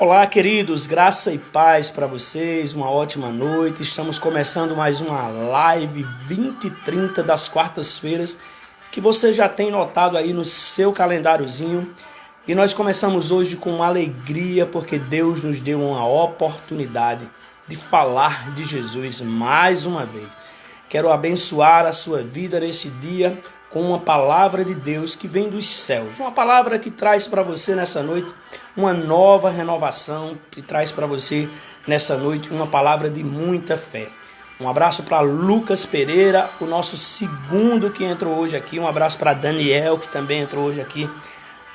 Olá, queridos, graça e paz para vocês, uma ótima noite. Estamos começando mais uma live 20 e 30 das quartas-feiras, que você já tem notado aí no seu calendáriozinho. E nós começamos hoje com alegria, porque Deus nos deu uma oportunidade de falar de Jesus mais uma vez. Quero abençoar a sua vida nesse dia com uma palavra de Deus que vem dos céus. Uma palavra que traz para você nessa noite uma nova renovação, que traz para você nessa noite uma palavra de muita fé. Um abraço para Lucas Pereira, o nosso segundo que entrou hoje aqui. Um abraço para Daniel, que também entrou hoje aqui.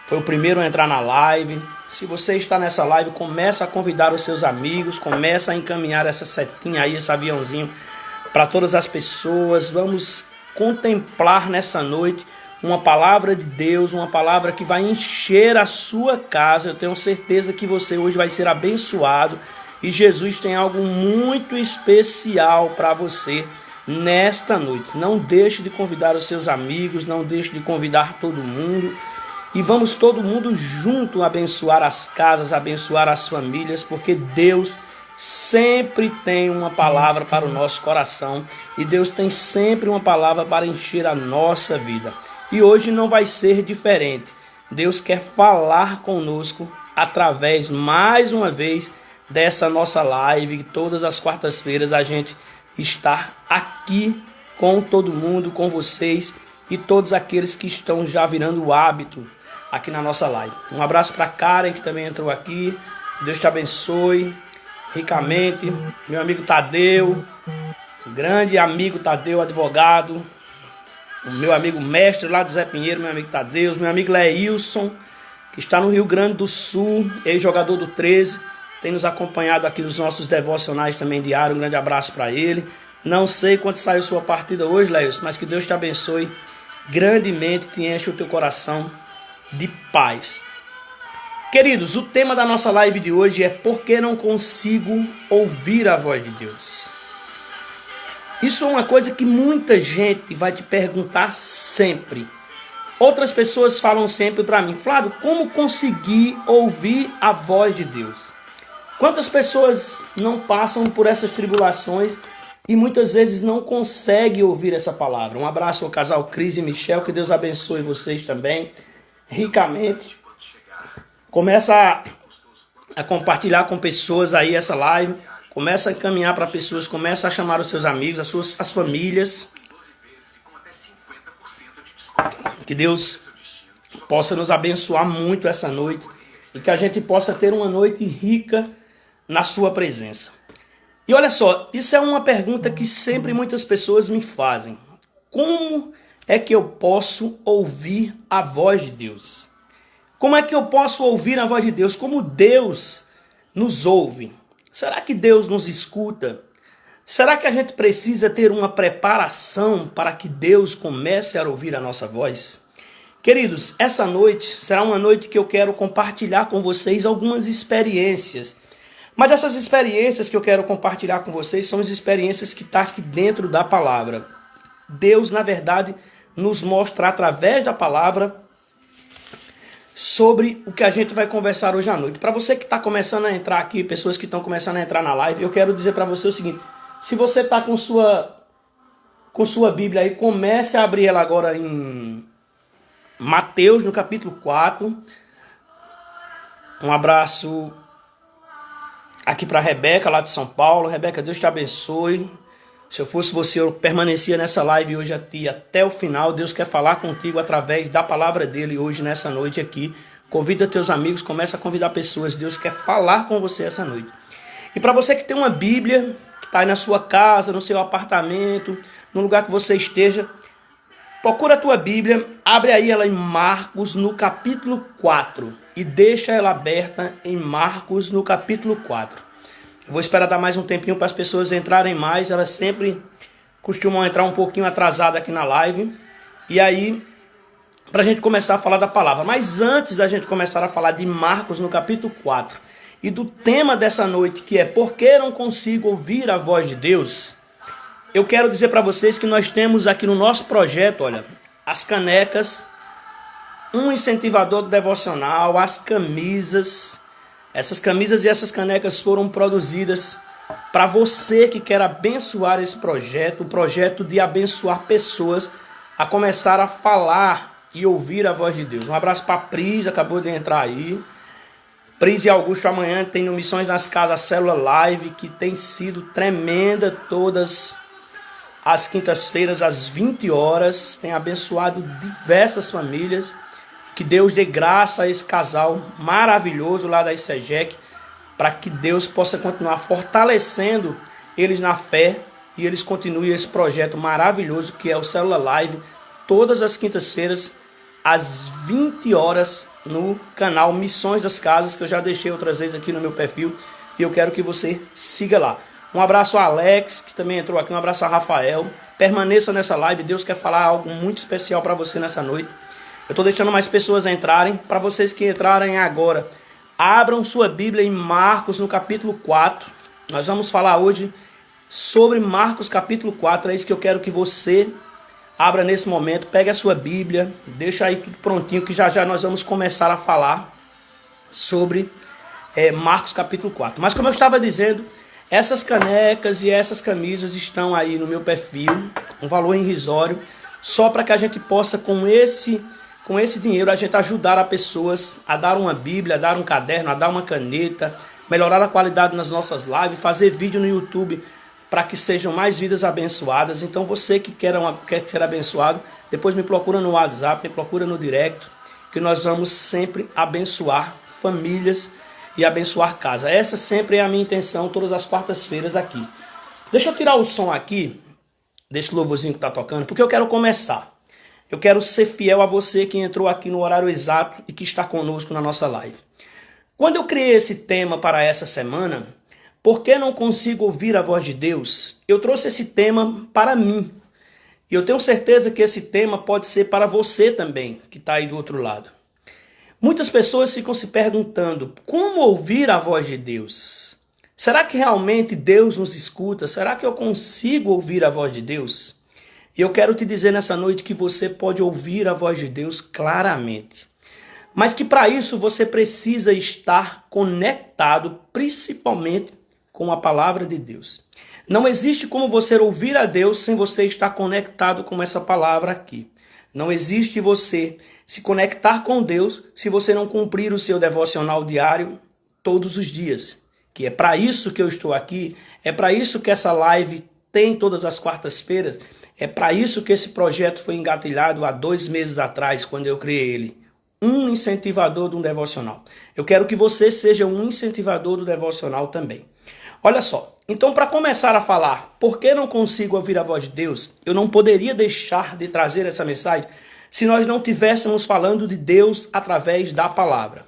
Foi o primeiro a entrar na live. Se você está nessa live, começa a convidar os seus amigos, começa a encaminhar essa setinha aí, esse aviãozinho para todas as pessoas. Vamos contemplar nessa noite uma palavra de Deus, uma palavra que vai encher a sua casa. Eu tenho certeza que você hoje vai ser abençoado e Jesus tem algo muito especial para você nesta noite. Não deixe de convidar os seus amigos, não deixe de convidar todo mundo e vamos todo mundo junto abençoar as casas, abençoar as famílias, porque Deus sempre tem uma palavra para o nosso coração e Deus tem sempre uma palavra para encher a nossa vida. E hoje não vai ser diferente. Deus quer falar conosco através, mais uma vez, dessa nossa live. Todas as quartas-feiras a gente está aqui com todo mundo, com vocês e todos aqueles que estão já virando o hábito aqui na nossa live. Um abraço para Karen, que também entrou aqui. Deus te abençoe ricamente. Meu amigo Tadeu, grande amigo Tadeu, advogado. O meu amigo mestre lá de Zé Pinheiro, meu amigo Tadeu. Meu amigo Leilson, que está no Rio Grande do Sul, ex-jogador do 13. Tem nos acompanhado aqui nos nossos devocionais também diários. Um grande abraço para ele. Não sei quando saiu sua partida hoje, Leilson, mas que Deus te abençoe grandemente, te enche o teu coração de paz. Queridos, o tema da nossa live de hoje é por que não consigo ouvir a voz de Deus? Isso é uma coisa que muita gente vai te perguntar sempre. Outras pessoas falam sempre para mim, Flávio, como conseguir ouvir a voz de Deus? Quantas pessoas não passam por essas tribulações e muitas vezes não conseguem ouvir essa palavra? Um abraço ao casal Cris e Michel, que Deus abençoe vocês também ricamente. Começa a compartilhar com pessoas aí essa live. Começa a encaminhar para pessoas. Começa a chamar os seus amigos, as famílias. Que Deus possa nos abençoar muito essa noite. E que a gente possa ter uma noite rica na sua presença. E olha só, isso é uma pergunta que sempre muitas pessoas me fazem. Como é que eu posso ouvir a voz de Deus? Como é que eu posso ouvir a voz de Deus? Como Deus nos ouve? Será que Deus nos escuta? Será que a gente precisa ter uma preparação para que Deus comece a ouvir a nossa voz? Queridos, essa noite será uma noite que eu quero compartilhar com vocês algumas experiências. Mas essas experiências que eu quero compartilhar com vocês são as experiências que estão aqui dentro da palavra. Deus, na verdade, nos mostra através da palavra sobre o que a gente vai conversar hoje à noite. Para você que está começando a entrar aqui, pessoas que estão começando a entrar na live, eu quero dizer para você o seguinte: se você está com sua Bíblia aí, comece a abrir ela agora em Mateus, no capítulo 4. Um abraço aqui para a Rebeca, lá de São Paulo. Rebeca, Deus te abençoe. Se eu fosse você, eu permanecia nessa live hoje aqui até o final. Deus quer falar contigo através da palavra dele hoje, nessa noite aqui. Convida teus amigos, começa a convidar pessoas. Deus quer falar com você essa noite. E para você que tem uma Bíblia, que está aí na sua casa, no seu apartamento, no lugar que você esteja, procura a tua Bíblia, abre aí ela em Marcos, no capítulo 4. E deixa ela aberta em Marcos, no capítulo 4. Eu vou esperar dar mais um tempinho para as pessoas entrarem mais. Elas sempre costumam entrar um pouquinho atrasada aqui na live. E aí, para a gente começar a falar da palavra. Mas antes da gente começar a falar de Marcos no capítulo 4 e do tema dessa noite, que é por que não consigo ouvir a voz de Deus, eu quero dizer para vocês que nós temos aqui no nosso projeto, olha, as canecas, um incentivador devocional, as camisas, Essas camisas e essas canecas foram produzidas para você que quer abençoar esse projeto, o projeto de abençoar pessoas a começar a falar e ouvir a voz de Deus. Um abraço para a Pris, acabou de entrar aí. Pris e Augusto amanhã tem no Missões nas Casas Célula Live, que tem sido tremenda todas as quintas-feiras às 20 horas. Tem abençoado diversas famílias. Que Deus dê graça a esse casal maravilhoso lá da ICEGEC, para que Deus possa continuar fortalecendo eles na fé e eles continuem esse projeto maravilhoso que é o Célula Live, todas as quintas-feiras, às 20 horas, no canal Missões das Casas, que eu já deixei outras vezes aqui no meu perfil, e eu quero que você siga lá. Um abraço a Alex, que também entrou aqui, um abraço a Rafael. Permaneça nessa live, Deus quer falar algo muito especial para você nessa noite. Eu estou deixando mais pessoas entrarem. Para vocês que entrarem agora, abram sua Bíblia em Marcos, no capítulo 4. Nós vamos falar hoje sobre Marcos, capítulo 4. É isso que eu quero que você abra nesse momento. Pegue a sua Bíblia, deixa aí tudo prontinho, que já já nós vamos começar a falar sobre Marcos, capítulo 4. Mas como eu estava dizendo, essas canecas e essas camisas estão aí no meu perfil, um valor irrisório, só para que a gente possa, com esse dinheiro, a gente ajudar as pessoas a dar uma Bíblia, a dar um caderno, a dar uma caneta, melhorar a qualidade nas nossas lives, fazer vídeo no YouTube para que sejam mais vidas abençoadas. Então você que quer ser abençoado, depois me procura no WhatsApp, me procura no direct, que nós vamos sempre abençoar famílias e abençoar casa. Essa sempre é a minha intenção, todas as quartas-feiras aqui. Deixa eu tirar o som aqui, desse louvorzinho que está tocando, porque eu quero começar. Eu quero ser fiel a você que entrou aqui no horário exato e que está conosco na nossa live. Quando eu criei esse tema para essa semana, por que não consigo ouvir a voz de Deus? Eu trouxe esse tema para mim. E eu tenho certeza que esse tema pode ser para você também, que está aí do outro lado. Muitas pessoas ficam se perguntando, como ouvir a voz de Deus? Será que realmente Deus nos escuta? Será que eu consigo ouvir a voz de Deus? E eu quero te dizer nessa noite que você pode ouvir a voz de Deus claramente. Mas que para isso você precisa estar conectado principalmente com a palavra de Deus. Não existe como você ouvir a Deus sem você estar conectado com essa palavra aqui. Não existe você se conectar com Deus se você não cumprir o seu devocional diário todos os dias. Que é para isso que eu estou aqui, é para isso que essa live tem todas as quartas-feiras. É para isso que esse projeto foi engatilhado há 2 meses atrás, quando eu criei ele. Um incentivador de um devocional. Eu quero que você seja um incentivador do devocional também. Olha só, então para começar a falar, por que não consigo ouvir a voz de Deus? Eu não poderia deixar de trazer essa mensagem se nós não estivéssemos falando de Deus através da palavra.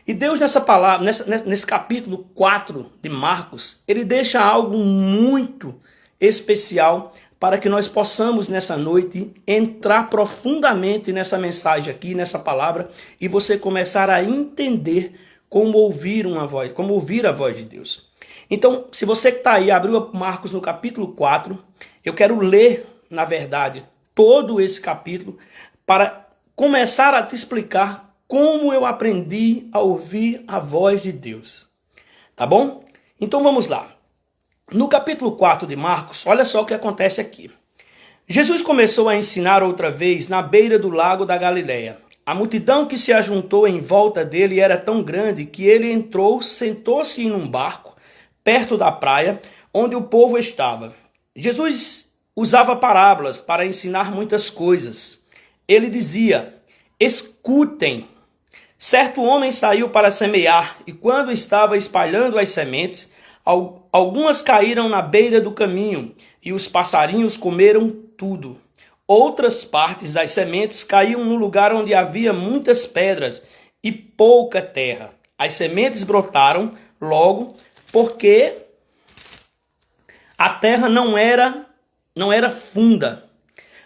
E Deus nessa palavra, nesse capítulo 4 de Marcos, ele deixa algo muito especial para que nós possamos nessa noite entrar profundamente nessa mensagem aqui, nessa palavra, e você começar a entender como ouvir a voz de Deus. Então, se você que está aí, abriu Marcos no capítulo 4, eu quero ler, na verdade, todo esse capítulo para começar a te explicar como eu aprendi a ouvir a voz de Deus. Tá bom? Então vamos lá. No capítulo 4 de Marcos, olha só o que acontece aqui. Jesus começou a ensinar outra vez na beira do lago da Galileia. A multidão que se ajuntou em volta dele era tão grande que ele entrou, sentou-se em um barco, perto da praia, onde o povo estava. Jesus usava parábolas para ensinar muitas coisas. Ele dizia, escutem. Certo homem saiu para semear, e quando estava espalhando as sementes, algumas caíram na beira do caminho, e os passarinhos comeram tudo. Outras partes das sementes caíam no lugar onde havia muitas pedras e pouca terra. As sementes brotaram logo, porque a terra não era funda.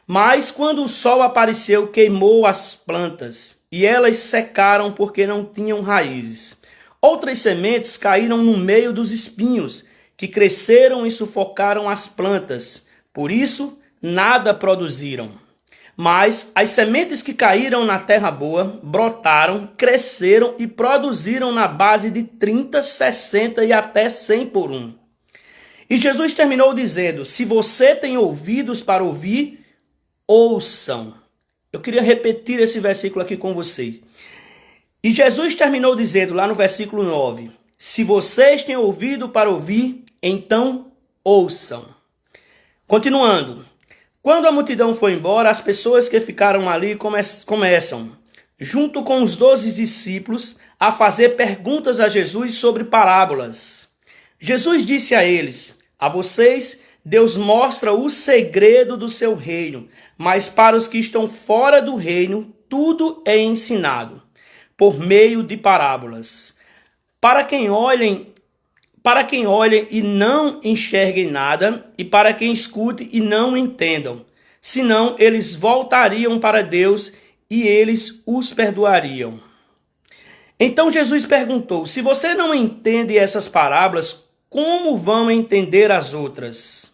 Mas quando o sol apareceu, queimou as plantas, e elas secaram porque não tinham raízes. Outras sementes caíram no meio dos espinhos, que cresceram e sufocaram as plantas. Por isso, nada produziram. Mas as sementes que caíram na terra boa brotaram, cresceram e produziram na base de 30, 60 e até 100 por um. E Jesus terminou dizendo: se você tem ouvidos para ouvir, ouçam. Eu queria repetir esse versículo aqui com vocês. E Jesus terminou dizendo lá no versículo 9: se vocês têm ouvido para ouvir, então ouçam. Continuando. Quando a multidão foi embora, as pessoas que ficaram ali começam, junto com os 12 discípulos, a fazer perguntas a Jesus sobre parábolas. Jesus disse a eles: a vocês, Deus mostra o segredo do seu reino, mas para os que estão fora do reino, tudo é ensinado, por meio de parábolas. Para quem olhem e não enxerguem nada, e para quem escute e não entendam. Senão eles voltariam para Deus e eles os perdoariam. Então Jesus perguntou: se você não entende essas parábolas, como vão entender as outras?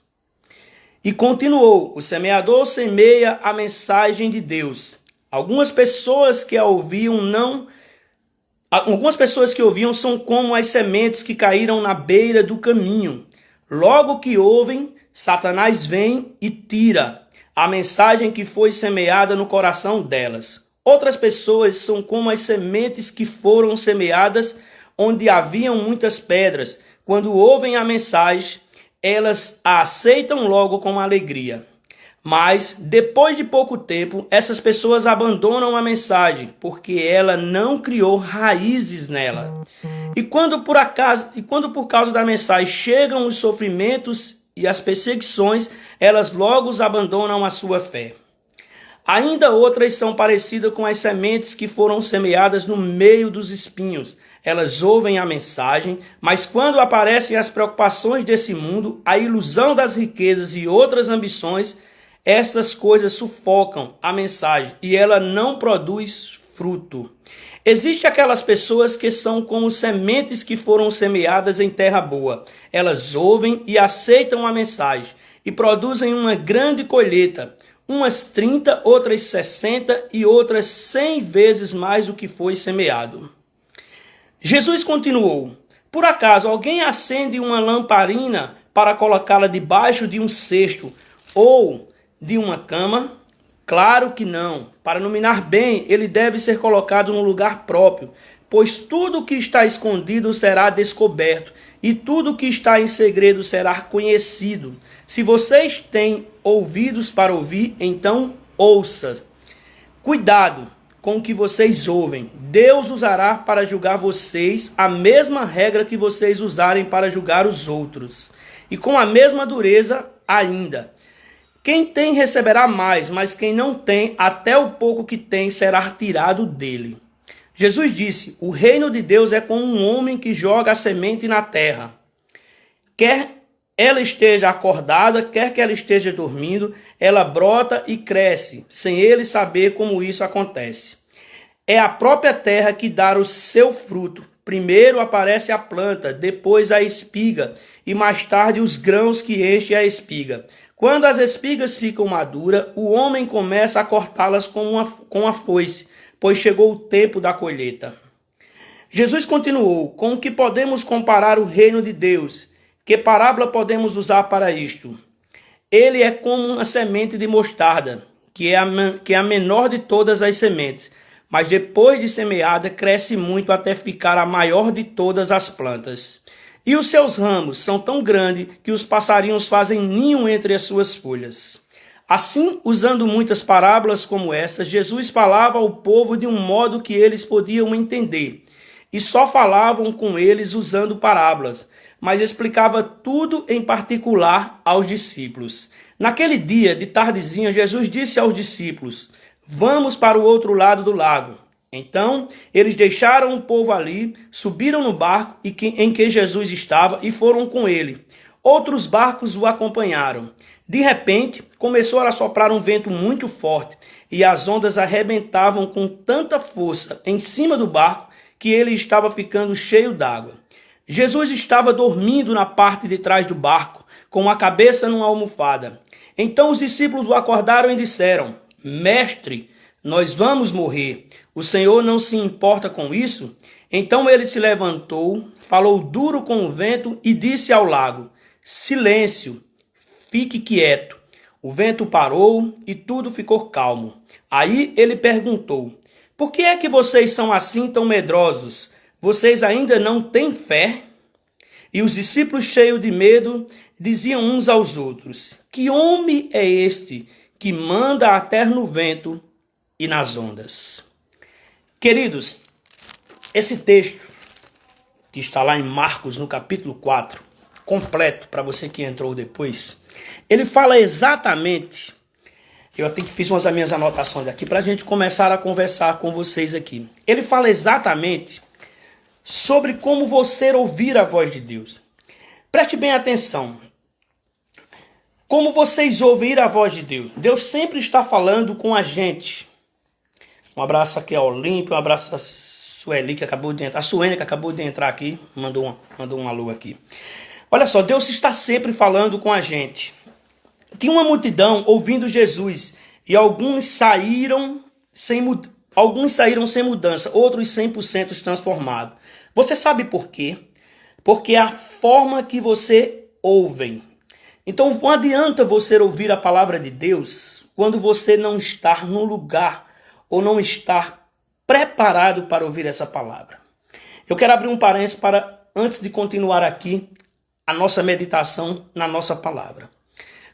E continuou: o semeador semeia a mensagem de Deus. Algumas pessoas que ouviam são como as sementes que caíram na beira do caminho. Logo que ouvem, Satanás vem e tira a mensagem que foi semeada no coração delas. Outras pessoas são como as sementes que foram semeadas onde haviam muitas pedras. Quando ouvem a mensagem, elas a aceitam logo com alegria. Mas, depois de pouco tempo, essas pessoas abandonam a mensagem, porque ela não criou raízes nela. E quando por causa da mensagem chegam os sofrimentos e as perseguições, elas logo abandonam a sua fé. Ainda outras são parecidas com as sementes que foram semeadas no meio dos espinhos. Elas ouvem a mensagem, mas quando aparecem as preocupações desse mundo, a ilusão das riquezas e outras ambições, estas coisas sufocam a mensagem e ela não produz fruto. Existem aquelas pessoas que são como sementes que foram semeadas em terra boa. Elas ouvem e aceitam a mensagem e produzem uma grande colheita. Umas 30, outras 60 e outras 100 vezes mais do que foi semeado. Jesus continuou: por acaso alguém acende uma lamparina para colocá-la debaixo de um cesto ou de uma cama? Claro que não. Para iluminar bem, ele deve ser colocado num lugar próprio, pois tudo que está escondido será descoberto, e tudo que está em segredo será conhecido. Se vocês têm ouvidos para ouvir, então ouça. Cuidado com o que vocês ouvem. Deus usará para julgar vocês a mesma regra que vocês usarem para julgar os outros, e com a mesma dureza ainda. Quem tem receberá mais, mas quem não tem, até o pouco que tem será tirado dele. Jesus disse: o reino de Deus é como um homem que joga a semente na terra. Quer ela esteja acordada, quer que ela esteja dormindo, ela brota e cresce, sem ele saber como isso acontece. É a própria terra que dá o seu fruto. Primeiro aparece a planta, depois a espiga, e mais tarde os grãos que enchem a espiga. Quando as espigas ficam maduras, o homem começa a cortá-las com a foice, pois chegou o tempo da colheita. Jesus continuou: com o que podemos comparar o reino de Deus? Que parábola podemos usar para isto? Ele é como uma semente de mostarda, que é a menor de todas as sementes, mas depois de semeada cresce muito até ficar a maior de todas as plantas. E os seus ramos são tão grandes que os passarinhos fazem ninho entre as suas folhas. Assim, usando muitas parábolas como essa, Jesus falava ao povo de um modo que eles podiam entender. E só falavam com eles usando parábolas, mas explicava tudo em particular aos discípulos. Naquele dia, de tardezinha, Jesus disse aos discípulos: vamos para o outro lado do lago. Então, eles deixaram o povo ali, subiram no barco em que Jesus estava e foram com ele. Outros barcos o acompanharam. De repente, começou a soprar um vento muito forte e as ondas arrebentavam com tanta força em cima do barco que ele estava ficando cheio d'água. Jesus estava dormindo na parte de trás do barco, com a cabeça numa almofada. Então os discípulos o acordaram e disseram: Mestre, nós vamos morrer. O Senhor não se importa com isso? Então ele se levantou, falou duro com o vento e disse ao lago: Silêncio, fique quieto. O vento parou e tudo ficou calmo. Aí ele perguntou: Por que é que vocês são assim tão medrosos? Vocês ainda não têm fé? E os discípulos, cheios de medo, diziam uns aos outros: Que homem é este que manda até no vento e nas ondas? Queridos, esse texto que está lá em Marcos, no capítulo 4, completo, para você que entrou depois, ele fala exatamente, eu até fiz umas minhas anotações aqui para a gente começar a conversar com vocês aqui. Ele fala exatamente sobre como você ouvir a voz de Deus. Preste bem atenção. Como vocês ouvir a voz de Deus? Deus sempre está falando com a gente. Um abraço aqui ao Olímpio, um abraço a Sueli, que acabou de entrar. A Suênia, que acabou de entrar aqui, mandou um alô aqui. Olha só, Deus está sempre falando com a gente. Tinha uma multidão ouvindo Jesus e alguns saíram sem mudança, outros 100% transformados. Você sabe por quê? Porque é a forma que você ouve. Então não adianta você ouvir a palavra de Deus quando você não está no lugar ou não está preparado para ouvir essa palavra. Eu quero abrir um parênteses antes de continuar aqui a nossa meditação na nossa palavra.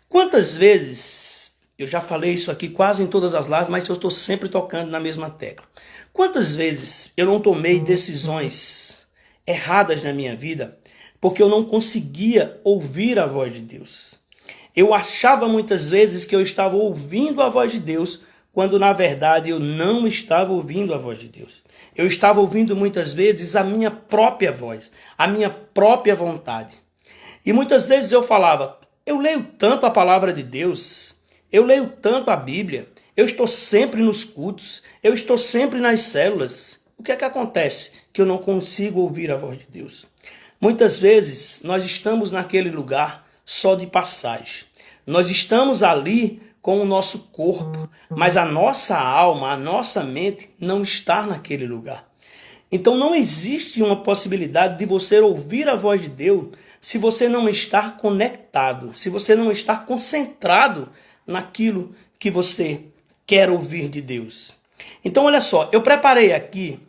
Quantas vezes, eu já falei isso aqui quase em todas as lives, mas eu estou sempre tocando na mesma tecla. Quantas vezes eu não tomei decisões erradas na minha vida porque eu não conseguia ouvir a voz de Deus? Eu achava muitas vezes que eu estava ouvindo a voz de Deus, quando na verdade eu não estava ouvindo a voz de Deus. Eu estava ouvindo muitas vezes a minha própria voz, a minha própria vontade. E muitas vezes eu falava: eu leio tanto a palavra de Deus, eu leio tanto a Bíblia, eu estou sempre nos cultos, eu estou sempre nas células. O que é que acontece? Que eu não consigo ouvir a voz de Deus. Muitas vezes nós estamos naquele lugar só de passagem. Nós estamos ali com o nosso corpo, mas a nossa alma, a nossa mente não está naquele lugar. Então não existe uma possibilidade de você ouvir a voz de Deus se você não estar conectado, se você não estar concentrado naquilo que você quer ouvir de Deus. Então olha só, eu preparei aqui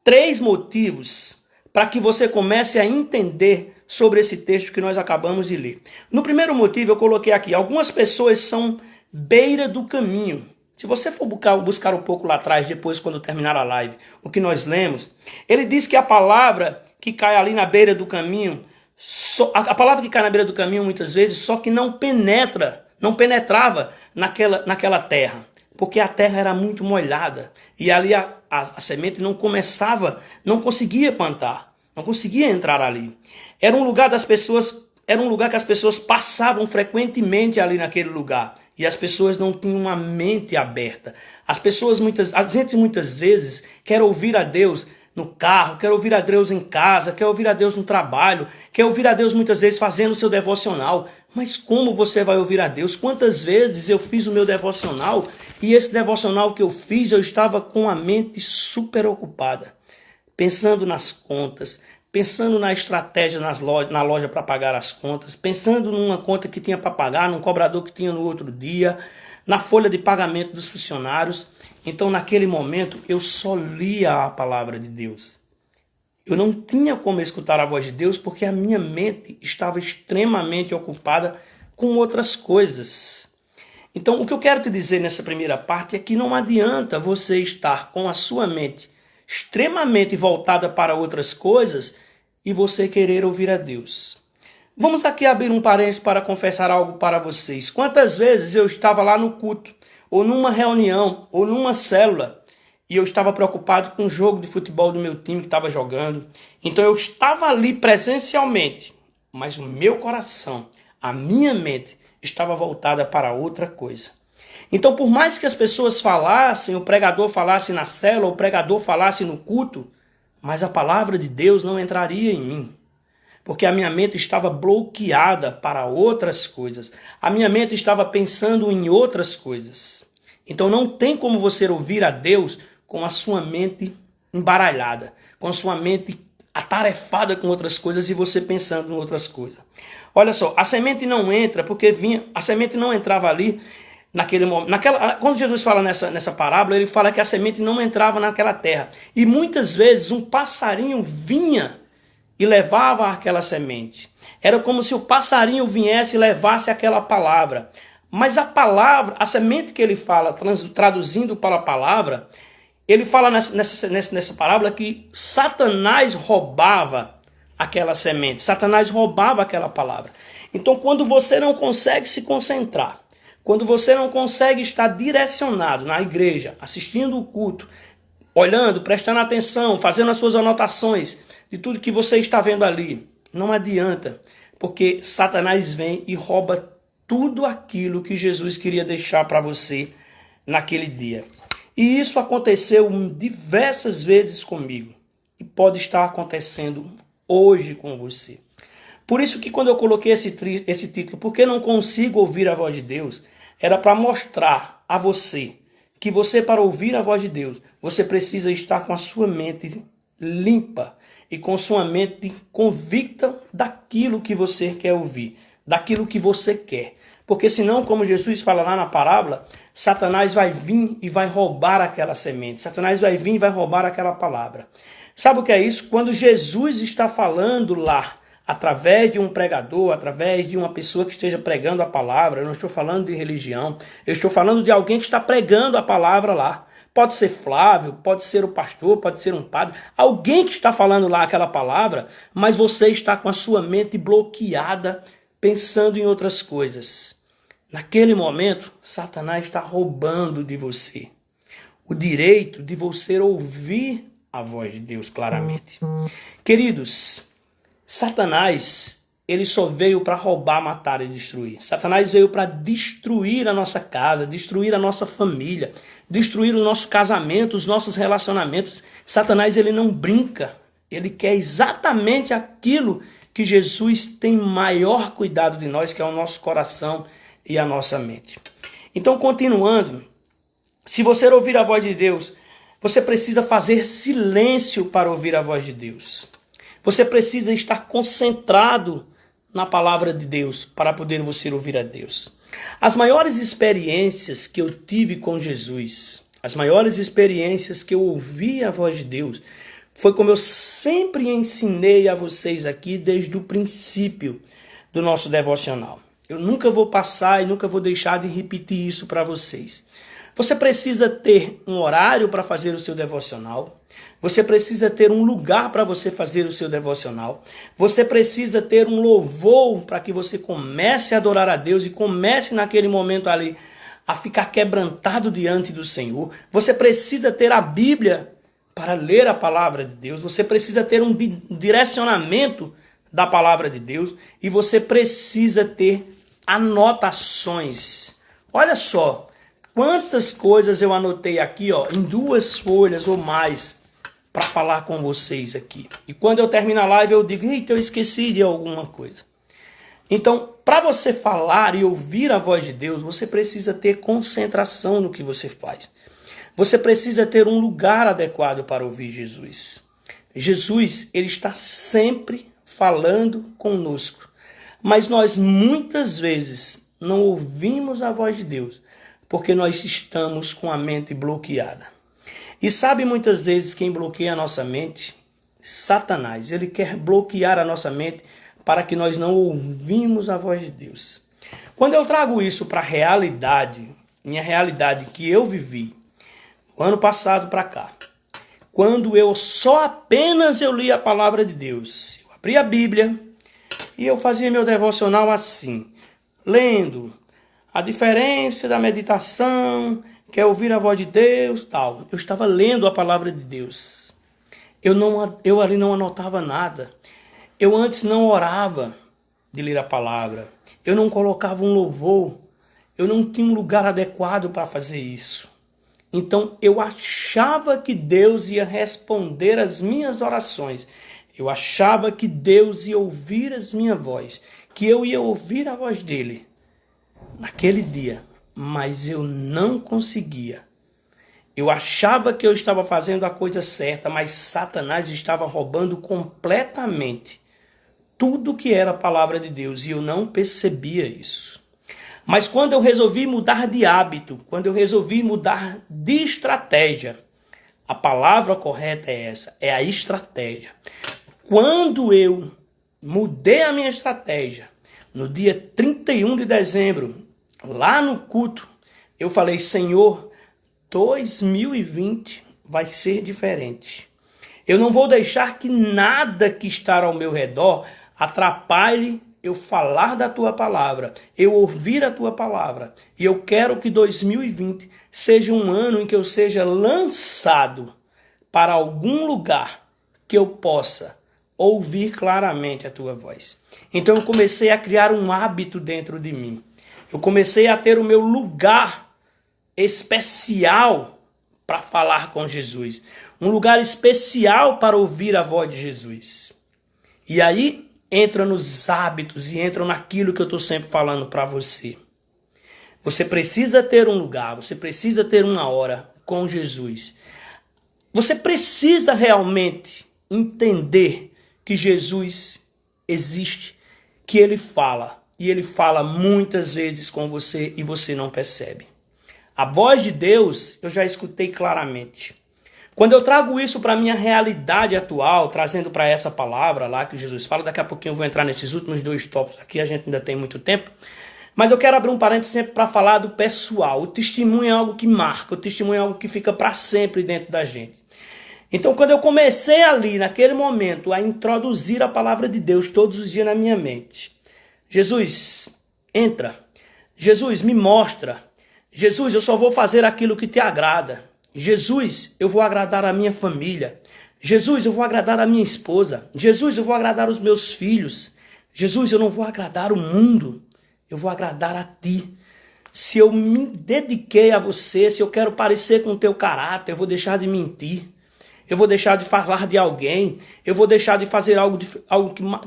3 motivos para que você comece a entender sobre esse texto que nós acabamos de ler. No primeiro motivo eu coloquei aqui: algumas pessoas são beira do caminho. Se você for buscar um pouco lá atrás, depois quando terminar a live, o que nós lemos, ele diz que a palavra que cai ali na beira do caminho, a palavra que cai na beira do caminho muitas vezes, só que não penetrava naquela terra, porque a terra era muito molhada e ali a semente não conseguia plantar, não conseguia entrar ali. Era um lugar que as pessoas passavam frequentemente ali naquele lugar. E as pessoas não tinham uma mente aberta. A gente muitas vezes quer ouvir a Deus no carro, quer ouvir a Deus em casa, quer ouvir a Deus no trabalho, quer ouvir a Deus muitas vezes fazendo o seu devocional. Mas como você vai ouvir a Deus? Quantas vezes eu fiz o meu devocional e esse devocional que eu fiz, eu estava com a mente super ocupada, pensando nas contas, pensando na estratégia na loja para pagar as contas, pensando numa conta que tinha para pagar, num cobrador que tinha no outro dia, na folha de pagamento dos funcionários. Então, naquele momento, eu só lia a palavra de Deus. Eu não tinha como escutar a voz de Deus porque a minha mente estava extremamente ocupada com outras coisas. Então, o que eu quero te dizer nessa primeira parte é que não adianta você estar com a sua mente extremamente voltada para outras coisas e você querer ouvir a Deus. Vamos aqui abrir um parênteses para confessar algo para vocês. Quantas vezes eu estava lá no culto, ou numa reunião, ou numa célula, e eu estava preocupado com o jogo de futebol do meu time que estava jogando. Então eu estava ali presencialmente, mas o meu coração, a minha mente, estava voltada para outra coisa. Então, por mais que as pessoas falassem, o pregador falasse na célula, o pregador falasse no culto, mas a palavra de Deus não entraria em mim, porque a minha mente estava bloqueada para outras coisas. A minha mente estava pensando em outras coisas. Então não tem como você ouvir a Deus com a sua mente embaralhada, com a sua mente atarefada com outras coisas e você pensando em outras coisas. Olha só, a semente não entra porque a semente não entrava ali naquele momento. Quando Jesus fala nessa parábola, ele fala que a semente não entrava naquela terra. E muitas vezes um passarinho vinha e levava aquela semente. Era como se o passarinho viesse e levasse aquela palavra. Mas a palavra, a semente que ele fala, traduzindo para a palavra, ele fala nessa parábola que Satanás roubava aquela semente. Satanás roubava aquela palavra. Então, quando você não consegue se concentrar, quando você não consegue estar direcionado na igreja, assistindo o culto, olhando, prestando atenção, fazendo as suas anotações de tudo que você está vendo ali, não adianta, porque Satanás vem e rouba tudo aquilo que Jesus queria deixar para você naquele dia. E isso aconteceu diversas vezes comigo e pode estar acontecendo hoje com você. Por isso que quando eu coloquei esse título, Por que não consigo ouvir a voz de Deus? Era para mostrar a você que você, para ouvir a voz de Deus, você precisa estar com a sua mente limpa e com sua mente convicta daquilo que você quer ouvir, daquilo que você quer. Porque senão, como Jesus fala lá na parábola, Satanás vai vir e vai roubar aquela semente. Satanás vai vir e vai roubar aquela palavra. Sabe o que é isso? Quando Jesus está falando lá, através de um pregador, através de uma pessoa que esteja pregando a palavra, eu não estou falando de religião, eu estou falando de alguém que está pregando a palavra lá. Pode ser Flávio, pode ser o pastor, pode ser um padre, alguém que está falando lá aquela palavra, mas você está com a sua mente bloqueada, pensando em outras coisas. Naquele momento, Satanás está roubando de você o direito de você ouvir a voz de Deus claramente. Queridos, Satanás, ele só veio para roubar, matar e destruir. Satanás veio para destruir a nossa casa, destruir a nossa família, destruir o nosso casamento, os nossos relacionamentos. Satanás, ele não brinca. Ele quer exatamente aquilo que Jesus tem maior cuidado de nós, que é o nosso coração e a nossa mente. Então, continuando, se você ouvir a voz de Deus, você precisa fazer silêncio para ouvir a voz de Deus. Você precisa estar concentrado na palavra de Deus para poder você ouvir a Deus. As maiores experiências que eu tive com Jesus, as maiores experiências que eu ouvi a voz de Deus, foi como eu sempre ensinei a vocês aqui desde o princípio do nosso devocional. Eu nunca vou passar e nunca vou deixar de repetir isso para vocês. Você precisa ter um horário para fazer o seu devocional. Você precisa ter um lugar para você fazer o seu devocional. Você precisa ter um louvor para que você comece a adorar a Deus e comece naquele momento ali a ficar quebrantado diante do Senhor. Você precisa ter a Bíblia para ler a palavra de Deus. Você precisa ter um direcionamento da palavra de Deus e você precisa ter anotações. Olha só quantas coisas eu anotei aqui, em 2 folhas ou mais para falar com vocês aqui. E quando eu termino a live eu digo, eita, eu esqueci de alguma coisa. Então, para você falar e ouvir a voz de Deus, você precisa ter concentração no que você faz. Você precisa ter um lugar adequado para ouvir Jesus. Jesus, ele está sempre falando conosco. Mas nós muitas vezes não ouvimos a voz de Deus porque nós estamos com a mente bloqueada. E sabe muitas vezes quem bloqueia a nossa mente? Satanás. Ele quer bloquear a nossa mente para que nós não ouvimos a voz de Deus. Quando eu trago isso para a realidade, minha realidade que eu vivi, o ano passado para cá, quando eu apenas li a palavra de Deus, eu abri a Bíblia e eu fazia meu devocional assim, lendo a diferença da meditação, que é ouvir a voz de Deus, tal. Eu estava lendo a palavra de Deus. Eu ali não anotava nada. Eu antes não orava de ler a palavra. Eu não colocava um louvor. Eu não tinha um lugar adequado para fazer isso. Então eu achava que Deus ia responder as minhas orações. Eu achava que Deus ia ouvir as minhas vozes, que eu ia ouvir a voz dele naquele dia. mas eu não conseguia. Eu achava que eu estava fazendo a coisa certa, mas Satanás estava roubando completamente tudo que era a palavra de Deus e eu não percebia isso. Mas quando eu resolvi mudar de hábito, quando eu resolvi mudar de estratégia, a palavra correta é essa, é a estratégia. Quando eu mudei a minha estratégia, no dia 31 de dezembro, lá no culto, eu falei, Senhor, 2020 vai ser diferente. Eu não vou deixar que nada que está ao meu redor atrapalhe eu falar da tua palavra, eu ouvir a tua palavra. E eu quero que 2020 seja um ano em que eu seja lançado para algum lugar que eu possa ouvir claramente a tua voz. Então eu comecei a criar um hábito dentro de mim. Eu comecei a ter o meu lugar especial para falar com Jesus. Um lugar especial para ouvir a voz de Jesus. E aí entra nos hábitos e entra naquilo que eu estou sempre falando para você. Você precisa ter um lugar, você precisa ter uma hora com Jesus. Você precisa realmente entender que Jesus existe, que Ele fala. E Ele fala muitas vezes com você e você não percebe. A voz de Deus eu já escutei claramente. Quando eu trago isso para a minha realidade atual, trazendo para essa palavra lá que Jesus fala, daqui a pouquinho eu vou entrar nesses últimos 2 tópicos aqui, a gente ainda tem muito tempo, mas eu quero abrir um parênteses sempre para falar do pessoal. O testemunho é algo que marca, o testemunho é algo que fica para sempre dentro da gente. Então quando eu comecei ali, naquele momento, a introduzir a palavra de Deus todos os dias na minha mente, Jesus, entra, Jesus, me mostra, Jesus, eu só vou fazer aquilo que te agrada. Jesus, eu vou agradar a minha família. Jesus, eu vou agradar a minha esposa. Jesus, eu vou agradar os meus filhos. Jesus, eu não vou agradar o mundo. Eu vou agradar a ti. Se eu me dediquei a você, se eu quero parecer com o teu caráter, eu vou deixar de mentir. Eu vou deixar de falar de alguém. Eu vou deixar de fazer algo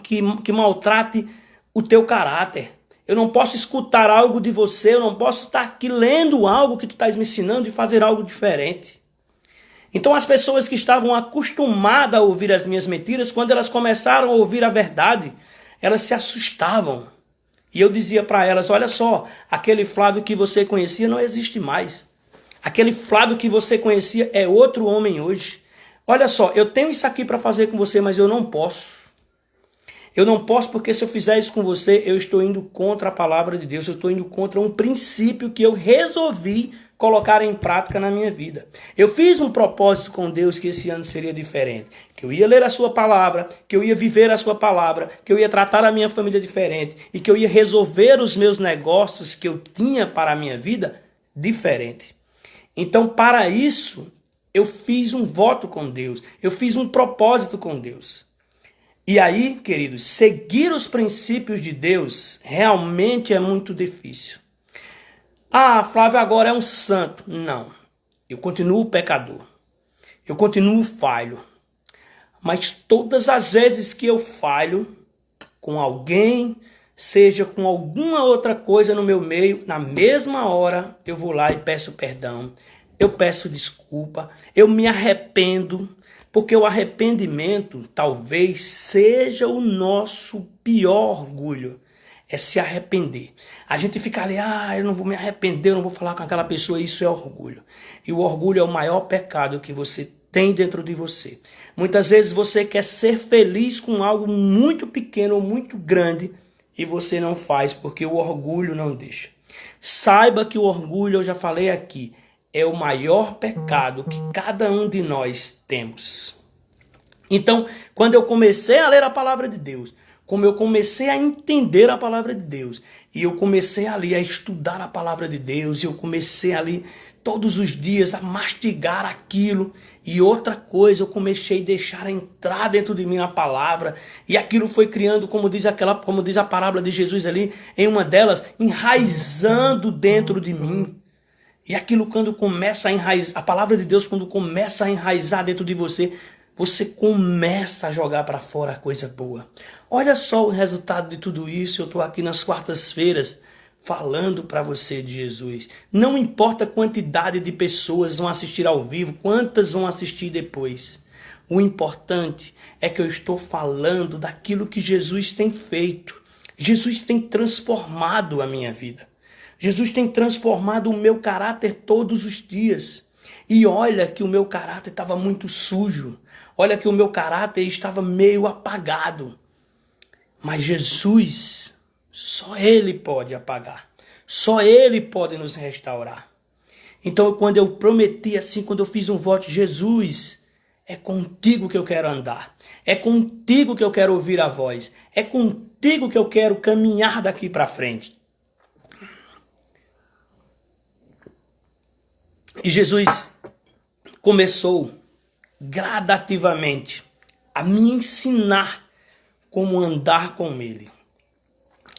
que maltrate o teu caráter. Eu não posso escutar algo de você, eu não posso estar aqui lendo algo que tu estás me ensinando e fazer algo diferente. Então as pessoas que estavam acostumadas a ouvir as minhas mentiras, quando elas começaram a ouvir a verdade, elas se assustavam. E eu dizia para elas, olha só, aquele Flávio que você conhecia não existe mais. Aquele Flávio que você conhecia é outro homem hoje. Olha só, eu tenho isso aqui para fazer com você, mas eu não posso. Eu não posso porque se eu fizer isso com você, eu estou indo contra a palavra de Deus. Eu estou indo contra um princípio que eu resolvi colocar em prática na minha vida. Eu fiz um propósito com Deus que esse ano seria diferente. Que eu ia ler a sua palavra, que eu ia viver a sua palavra, que eu ia tratar a minha família diferente e que eu ia resolver os meus negócios que eu tinha para a minha vida diferente. Então, para isso, eu fiz um voto com Deus. Eu fiz um propósito com Deus. E aí, queridos, seguir os princípios de Deus realmente é muito difícil. Ah, Flávio agora é um santo. Não, eu continuo pecador. Eu continuo falho. Mas todas as vezes que eu falho com alguém, seja com alguma outra coisa no meu meio, na mesma hora eu vou lá e peço perdão. Eu peço desculpa, eu me arrependo. Porque o arrependimento talvez seja o nosso pior orgulho. É se arrepender. A gente fica ali, eu não vou me arrepender, eu não vou falar com aquela pessoa, isso é orgulho. E o orgulho é o maior pecado que você tem dentro de você. Muitas vezes você quer ser feliz com algo muito pequeno ou muito grande e você não faz porque o orgulho não deixa. Saiba que o orgulho, eu já falei aqui, é o maior pecado que cada um de nós temos. Então, quando eu comecei a ler a palavra de Deus, como eu comecei a entender a palavra de Deus, e eu comecei ali a estudar a palavra de Deus, e eu comecei ali todos os dias a mastigar aquilo, e outra coisa, eu comecei a deixar entrar dentro de mim a palavra, e aquilo foi criando, como diz a parábola de Jesus ali, em uma delas, enraizando dentro de mim. E aquilo quando começa a enraizar, a palavra de Deus quando começa a enraizar dentro de você, você começa a jogar para fora a coisa boa. Olha só o resultado de tudo isso, eu estou aqui nas quartas-feiras falando para você de Jesus. Não importa a quantidade de pessoas vão assistir ao vivo, quantas vão assistir depois. O importante é que eu estou falando daquilo que Jesus tem feito. Jesus tem transformado a minha vida. Jesus tem transformado o meu caráter todos os dias. E olha que o meu caráter estava muito sujo. Olha que o meu caráter estava meio apagado. Mas Jesus, só Ele pode apagar. Só Ele pode nos restaurar. Então, quando eu prometi assim, quando eu fiz um voto, Jesus, é contigo que eu quero andar. É contigo que eu quero ouvir a voz. É contigo que eu quero caminhar daqui para frente. E Jesus começou gradativamente a me ensinar como andar com Ele.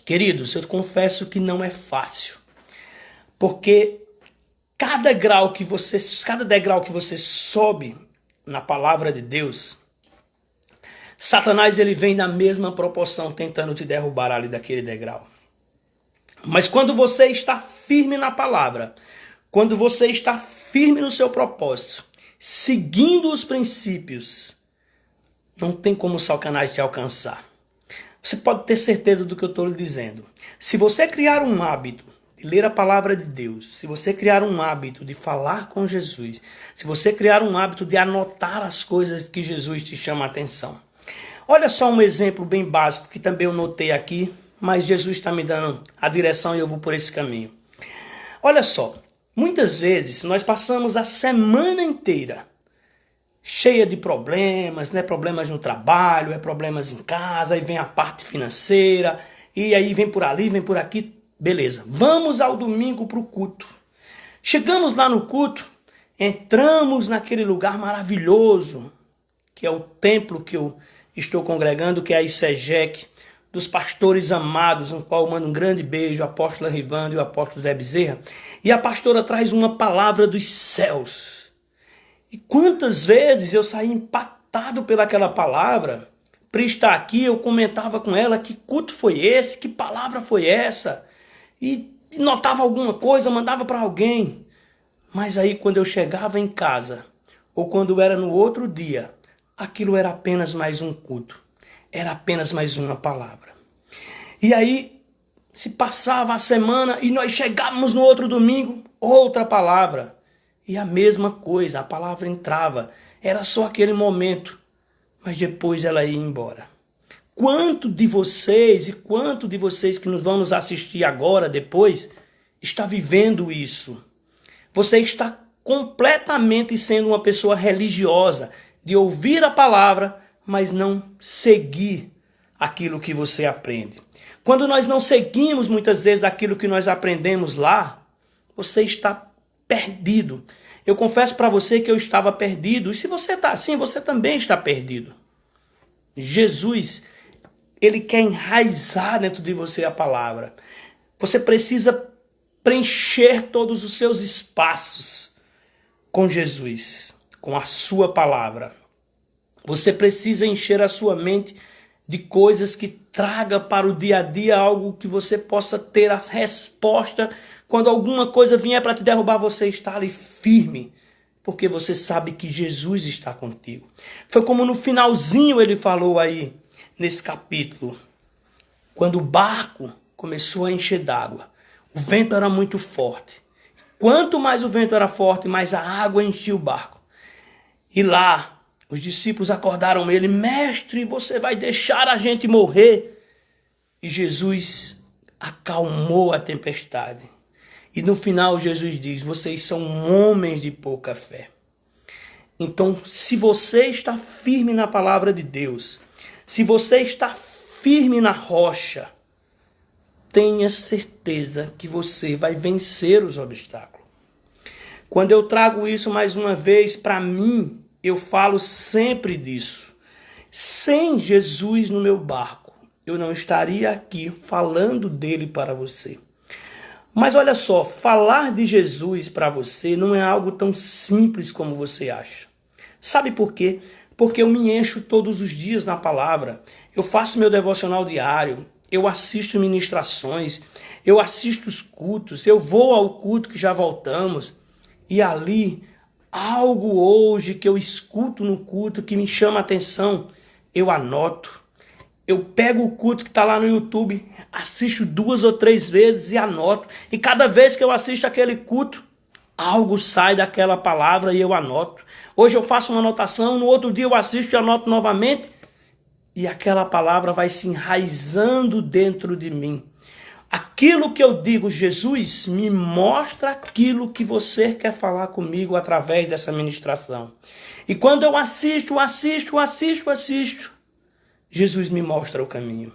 Queridos, eu confesso que não é fácil. Porque cada degrau que você sobe na palavra de Deus, Satanás ele vem na mesma proporção tentando te derrubar ali daquele degrau. Mas quando você está firme na palavra, quando você está firme no seu propósito, seguindo os princípios, não tem como Satanás te alcançar. Você pode ter certeza do que eu estou lhe dizendo. Se você criar um hábito de ler a palavra de Deus, se você criar um hábito de falar com Jesus, se você criar um hábito de anotar as coisas que Jesus te chama a atenção. Olha só um exemplo bem básico que também eu notei aqui, mas Jesus está me dando a direção e eu vou por esse caminho. Olha só, muitas vezes nós passamos a semana inteira cheia de problemas, né? Problemas no trabalho, problemas em casa, aí vem a parte financeira, e aí vem por ali, vem por aqui, beleza. Vamos ao domingo para o culto. Chegamos lá no culto, entramos naquele lugar maravilhoso, que é o templo que eu estou congregando, que é a ICEGEC, dos pastores amados, no qual eu mando um grande beijo, o apóstolo Rivando e o apóstolo Zé Bezerra. E a pastora traz uma palavra dos céus. E quantas vezes eu saí impactado pelaquela palavra. Para estar aqui, eu comentava com ela que culto foi esse, que palavra foi essa. E notava alguma coisa, mandava para alguém. Mas aí quando eu chegava em casa, ou quando era no outro dia, aquilo era apenas mais um culto. Era apenas mais uma palavra. E aí se passava a semana e nós chegávamos no outro domingo, outra palavra. E a mesma coisa, a palavra entrava. Era só aquele momento, mas depois ela ia embora. Quanto de vocês que nos vão nos assistir agora, depois, está vivendo isso? Você está completamente sendo uma pessoa religiosa, de ouvir a palavra, mas não seguir aquilo que você aprende. Quando nós não seguimos muitas vezes aquilo que nós aprendemos lá, você está perdido. Eu confesso para você que eu estava perdido. E se você está assim, você também está perdido. Jesus, Ele quer enraizar dentro de você a palavra. Você precisa preencher todos os seus espaços com Jesus, com a sua palavra. Você precisa encher a sua mente de coisas que traga para o dia a dia algo que você possa ter a resposta. Quando alguma coisa vier para te derrubar, você está ali firme, porque você sabe que Jesus está contigo. Foi como no finalzinho ele falou aí, nesse capítulo, quando o barco começou a encher d'água. O vento era muito forte. Quanto mais o vento era forte, mais a água enchia o barco. E lá, os discípulos acordaram ele: mestre, você vai deixar a gente morrer? E Jesus acalmou a tempestade. E no final Jesus diz: vocês são homens de pouca fé. Então, se você está firme na palavra de Deus, se você está firme na rocha, tenha certeza que você vai vencer os obstáculos. Quando eu trago isso mais uma vez para mim, eu falo sempre disso. Sem Jesus no meu barco, eu não estaria aqui falando dele para você. Mas olha só, falar de Jesus para você não é algo tão simples como você acha. Sabe por quê? Porque eu me encho todos os dias na palavra. Eu faço meu devocional diário. eu assisto ministrações, eu assisto os cultos, eu vou ao culto que já voltamos, e ali, algo hoje que eu escuto no culto que me chama a atenção, eu anoto. Eu pego o culto que está lá no YouTube, assisto 2 ou 3 vezes e anoto. E cada vez que eu assisto aquele culto, algo sai daquela palavra e eu anoto. Hoje eu faço uma anotação, no outro dia eu assisto e anoto novamente. E aquela palavra vai se enraizando dentro de mim. Aquilo que eu digo, Jesus, me mostra aquilo que você quer falar comigo através dessa ministração. E quando eu assisto, Jesus me mostra o caminho.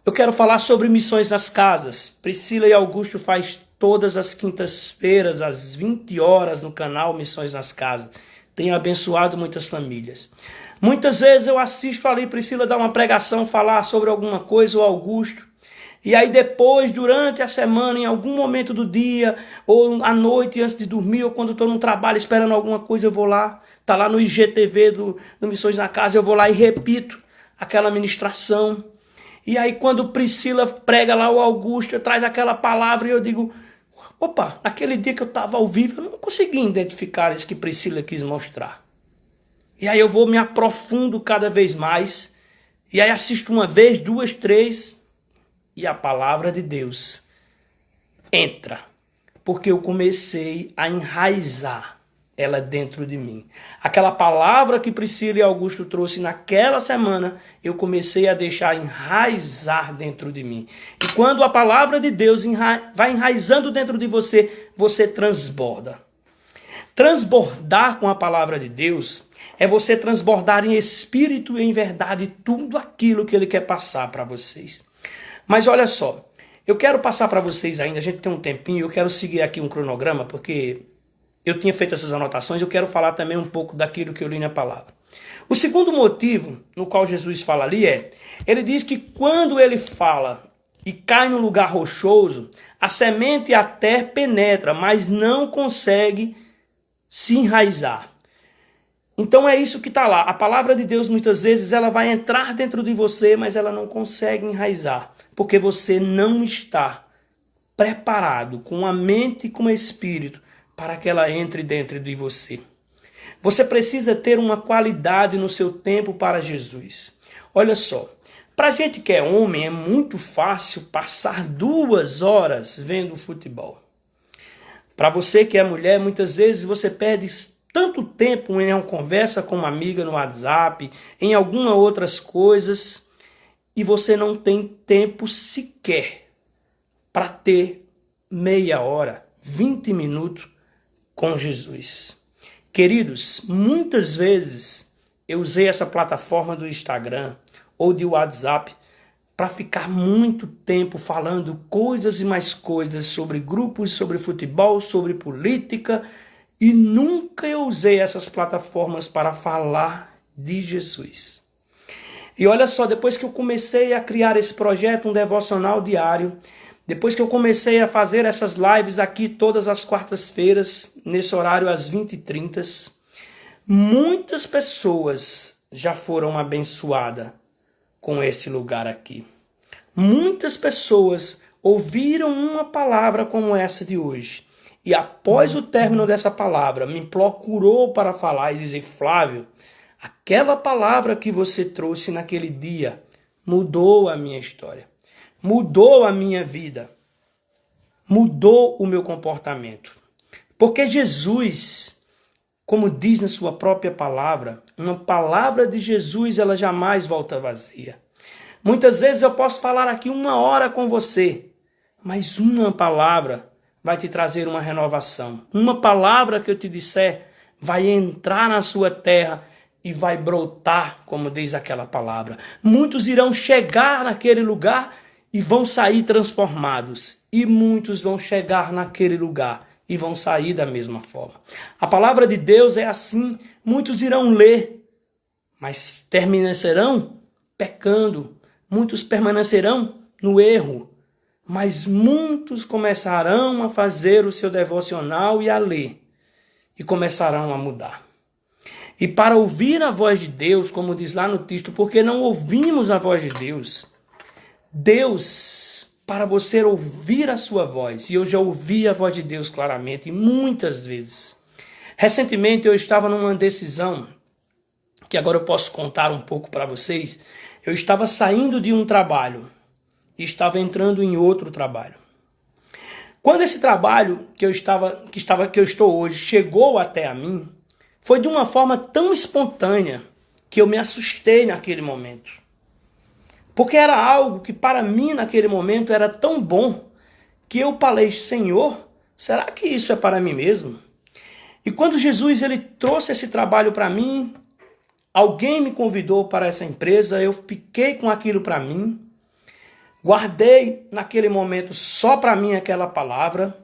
Eu quero falar sobre missões nas casas. Priscila e Augusto faz todas as quintas-feiras, às 20 horas, no canal Missões nas Casas. Tem abençoado muitas famílias. Muitas vezes eu assisto ali, Priscila dar uma pregação, falar sobre alguma coisa, ou Augusto. E aí depois, durante a semana, em algum momento do dia, ou à noite, antes de dormir, ou quando estou no trabalho esperando alguma coisa, eu vou lá. Está lá no IGTV do Missões na Casa, eu vou lá e repito aquela ministração. E aí quando Priscila prega lá, o Augusto traz aquela palavra e eu digo, opa, naquele dia que eu estava ao vivo, eu não consegui identificar isso que Priscila quis mostrar. E aí eu vou me aprofundo cada vez mais, e aí assisto 1 vez, 2, 3, e a palavra de Deus entra, porque eu comecei a enraizar ela dentro de mim. Aquela palavra que Priscila e Augusto trouxe naquela semana, eu comecei a deixar enraizar dentro de mim. E quando a palavra de Deus vai enraizando dentro de você, você transborda. Transbordar com a palavra de Deus é você transbordar em espírito e em verdade tudo aquilo que Ele quer passar para vocês. Mas olha só, eu quero passar para vocês ainda, a gente tem um tempinho, eu quero seguir aqui um cronograma, porque eu tinha feito essas anotações, eu quero falar também um pouco daquilo que eu li na palavra. O segundo motivo no qual Jesus fala ali ele diz que quando ele fala e cai no lugar rochoso, a semente até penetra, mas não consegue se enraizar. Então é isso que está lá. A palavra de Deus muitas vezes ela vai entrar dentro de você, mas ela não consegue enraizar, porque você não está preparado com a mente e com o espírito para que ela entre dentro de você. Você precisa ter uma qualidade no seu tempo para Jesus. Olha só, para a gente que é homem, é muito fácil passar 2 horas vendo futebol. Para você que é mulher, muitas vezes você perde tanto tempo em uma conversa com uma amiga no WhatsApp, em algumas outras coisas, e você não tem tempo sequer para ter meia hora, 20 minutos, com Jesus. Queridos, muitas vezes eu usei essa plataforma do Instagram ou de WhatsApp para ficar muito tempo falando coisas e mais coisas sobre grupos, sobre futebol, sobre política, e nunca eu usei essas plataformas para falar de Jesus. E olha só, depois que eu comecei a criar esse projeto, um devocional diário, depois que eu comecei a fazer essas lives aqui todas as quartas-feiras, nesse horário às 20h30, muitas pessoas já foram abençoadas com esse lugar aqui. Muitas pessoas ouviram uma palavra como essa de hoje. E após o término dessa palavra, me procurou para falar e dizer, Flávio, aquela palavra que você trouxe naquele dia mudou a minha história. Mudou a minha vida, mudou o meu comportamento. Porque Jesus, como diz na sua própria palavra, uma palavra de Jesus, ela jamais volta vazia. Muitas vezes eu posso falar aqui 1 hora com você, mas uma palavra vai te trazer uma renovação. Uma palavra que eu te disser vai entrar na sua terra e vai brotar, como diz aquela palavra. Muitos irão chegar naquele lugar e vão sair transformados. E muitos vão chegar naquele lugar e vão sair da mesma forma. A palavra de Deus é assim. Muitos irão ler, mas permanecerão pecando. Muitos permanecerão no erro. Mas muitos começarão a fazer o seu devocional e a ler. E começarão a mudar. E para ouvir a voz de Deus, como diz lá no texto, porque não ouvimos a voz de Deus, Deus, para você ouvir a sua voz, e eu já ouvi a voz de Deus claramente, muitas vezes. Recentemente eu estava numa decisão, que agora eu posso contar um pouco para vocês. Eu estava saindo de um trabalho e estava entrando em outro trabalho. Quando esse trabalho que eu estou hoje chegou até a mim, foi de uma forma tão espontânea que eu me assustei naquele momento. Porque era algo que para mim naquele momento era tão bom que eu falei, Senhor, será que isso é para mim mesmo? E quando Jesus ele trouxe esse trabalho para mim, alguém me convidou para essa empresa, eu fiquei com aquilo para mim, guardei naquele momento só para mim aquela palavra.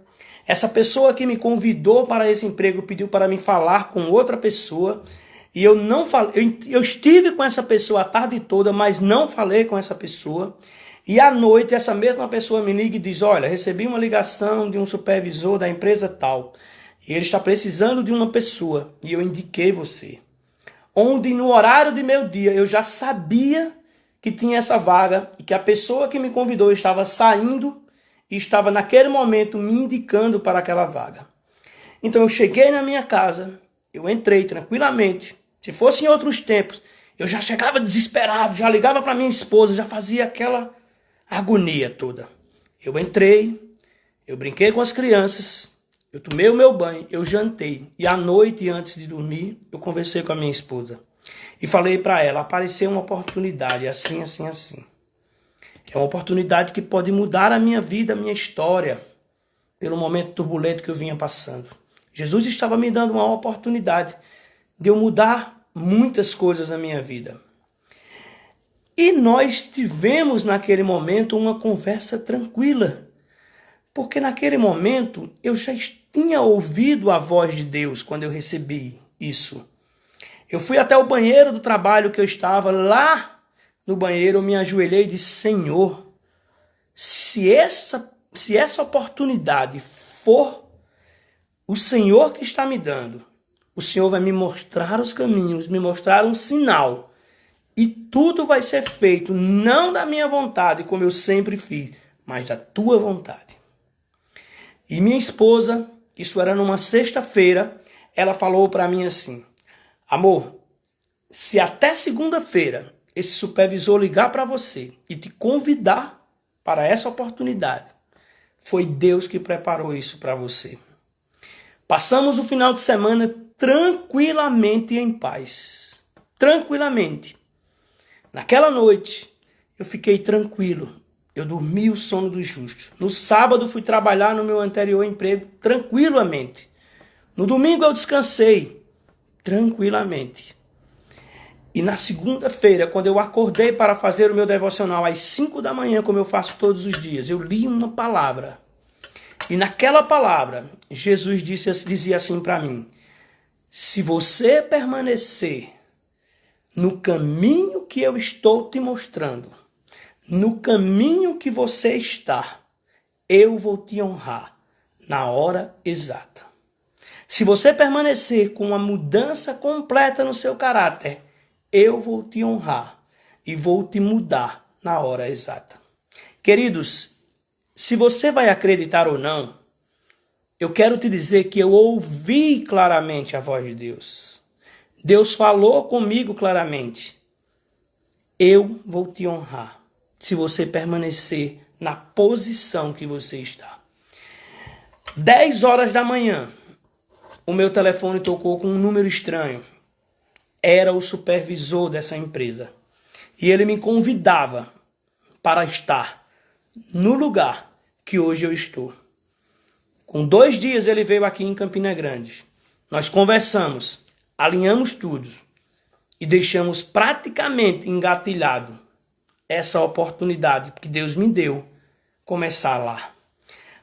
Essa pessoa que me convidou para esse emprego pediu para mim falar com outra pessoa e eu não falei. Eu estive com essa pessoa a tarde toda, mas não falei com essa pessoa. E à noite essa mesma pessoa me liga e diz, olha, recebi uma ligação de um supervisor da empresa tal e ele está precisando de uma pessoa e eu indiquei você. Onde no horário de meu dia eu já sabia que tinha essa vaga e que a pessoa que me convidou estava saindo e estava naquele momento me indicando para aquela vaga. Então eu cheguei na minha casa, eu entrei tranquilamente. Se fosse em outros tempos, eu já chegava desesperado, já ligava para minha esposa, já fazia aquela agonia toda. Eu entrei, eu brinquei com as crianças, eu tomei o meu banho, eu jantei. E à noite, antes de dormir, eu conversei com a minha esposa. E falei para ela, apareceu uma oportunidade, assim, assim, assim. É uma oportunidade que pode mudar a minha vida, a minha história, pelo momento turbulento que eu vinha passando. Jesus estava me dando uma oportunidade de eu mudar muitas coisas na minha vida. E nós tivemos naquele momento uma conversa tranquila. Porque naquele momento eu já tinha ouvido a voz de Deus quando eu recebi isso. Eu fui até o banheiro do trabalho que eu estava, lá no banheiro eu me ajoelhei e disse, Senhor, se essa oportunidade for o Senhor que está me dando, o Senhor vai me mostrar os caminhos, me mostrar um sinal, e tudo vai ser feito, não da minha vontade, como eu sempre fiz, mas da tua vontade. E minha esposa, isso era numa sexta-feira, ela falou para mim assim, amor, se até segunda-feira esse supervisor ligar para você e te convidar para essa oportunidade, foi Deus que preparou isso para você. Passamos o final de semana tranquilamente em paz. Tranquilamente. Naquela noite, eu fiquei tranquilo. Eu dormi o sono dos justos. No sábado, fui trabalhar no meu anterior emprego tranquilamente. No domingo, eu descansei tranquilamente. E na segunda-feira, quando eu acordei para fazer o meu devocional às 5 da manhã, como eu faço todos os dias, eu li uma palavra. E naquela palavra, Jesus dizia assim para mim, se você permanecer no caminho que eu estou te mostrando, no caminho que você está, eu vou te honrar na hora exata. Se você permanecer com uma mudança completa no seu caráter, eu vou te honrar e vou te mudar na hora exata. Queridos, se você vai acreditar ou não, eu quero te dizer que eu ouvi claramente a voz de Deus. Deus falou comigo claramente. Eu vou te honrar se você permanecer na posição que você está. 10 horas da manhã, o meu telefone tocou com um número estranho. Era o supervisor dessa empresa. E ele me convidava para estar no lugar que hoje eu estou. Com 2 dias ele veio aqui em Campina Grande. Nós conversamos, alinhamos tudo e deixamos praticamente engatilhado essa oportunidade que Deus me deu começar lá.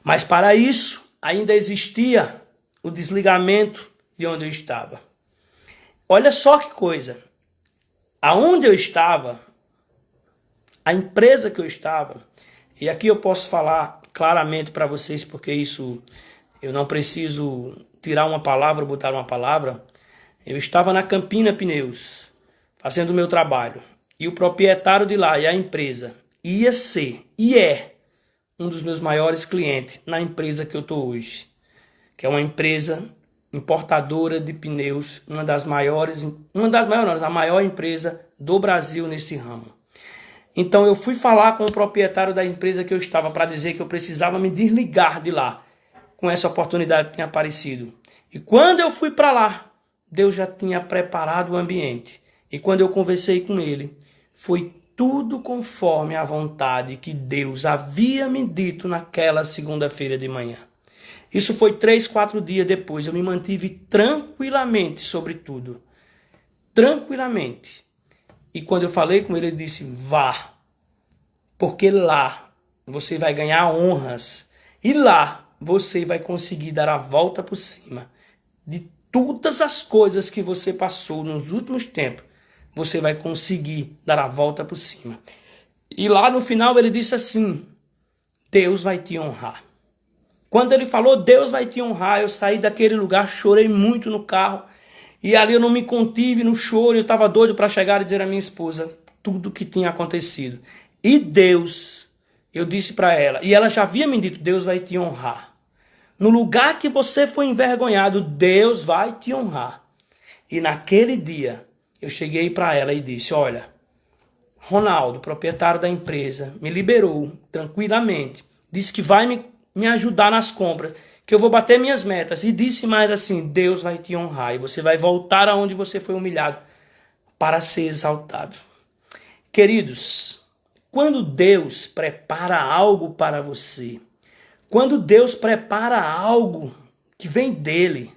Mas para isso ainda existia o desligamento de onde eu estava. Olha só que coisa. Aonde eu estava, a empresa que eu estava, e aqui eu posso falar claramente para vocês, porque isso eu não preciso tirar uma palavra ou botar uma palavra. Eu estava na Campina Pneus, fazendo o meu trabalho. E o proprietário de lá e a empresa, ia ser e é um dos meus maiores clientes na empresa que eu estou hoje, que é uma empresa importadora de pneus, a maior empresa do Brasil nesse ramo. Então eu fui falar com o proprietário da empresa que eu estava para dizer que eu precisava me desligar de lá com essa oportunidade que tinha aparecido. E quando eu fui para lá, Deus já tinha preparado o ambiente. E quando eu conversei com ele, foi tudo conforme a vontade que Deus havia me dito naquela segunda-feira de manhã. Isso foi 3, 4 dias depois. Eu me mantive tranquilamente sobre tudo. Tranquilamente. E quando eu falei com ele, ele disse, vá. Porque lá você vai ganhar honras. E lá você vai conseguir dar a volta por cima de todas as coisas que você passou nos últimos tempos. Você vai conseguir dar a volta por cima. E lá no final ele disse assim, Deus vai te honrar. Quando ele falou, Deus vai te honrar, eu saí daquele lugar, chorei muito no carro. E ali eu não me contive no choro, eu estava doido para chegar e dizer à minha esposa tudo o que tinha acontecido. E Deus, eu disse para ela, e ela já havia me dito, Deus vai te honrar. No lugar que você foi envergonhado, Deus vai te honrar. E naquele dia, eu cheguei para ela e disse, olha, Ronaldo, proprietário da empresa, me liberou tranquilamente, disse que vai me ajudar nas compras, que eu vou bater minhas metas. E disse mais assim, Deus vai te honrar e você vai voltar aonde você foi humilhado para ser exaltado. Queridos, quando Deus prepara algo para você, quando Deus prepara algo que vem dele,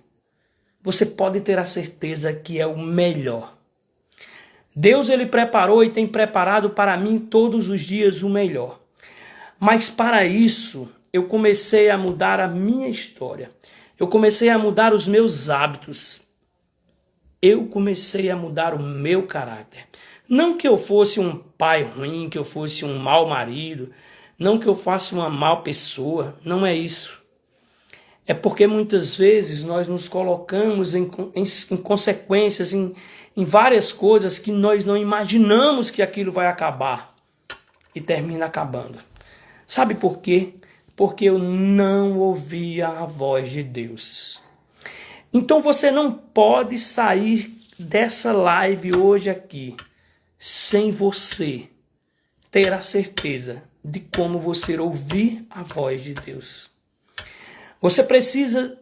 você pode ter a certeza que é o melhor. Deus ele preparou e tem preparado para mim todos os dias o melhor. Mas para isso, eu comecei a mudar a minha história. Eu comecei a mudar os meus hábitos. Eu comecei a mudar o meu caráter. Não que eu fosse um pai ruim, que eu fosse um mau marido, não que eu fosse uma má pessoa, não é isso. É porque muitas vezes nós nos colocamos em consequências, em várias coisas que nós não imaginamos que aquilo vai acabar e termina acabando. Sabe por quê? Porque eu não ouvia a voz de Deus. Então você não pode sair dessa live hoje aqui sem você ter a certeza de como você ouvir a voz de Deus. Você precisa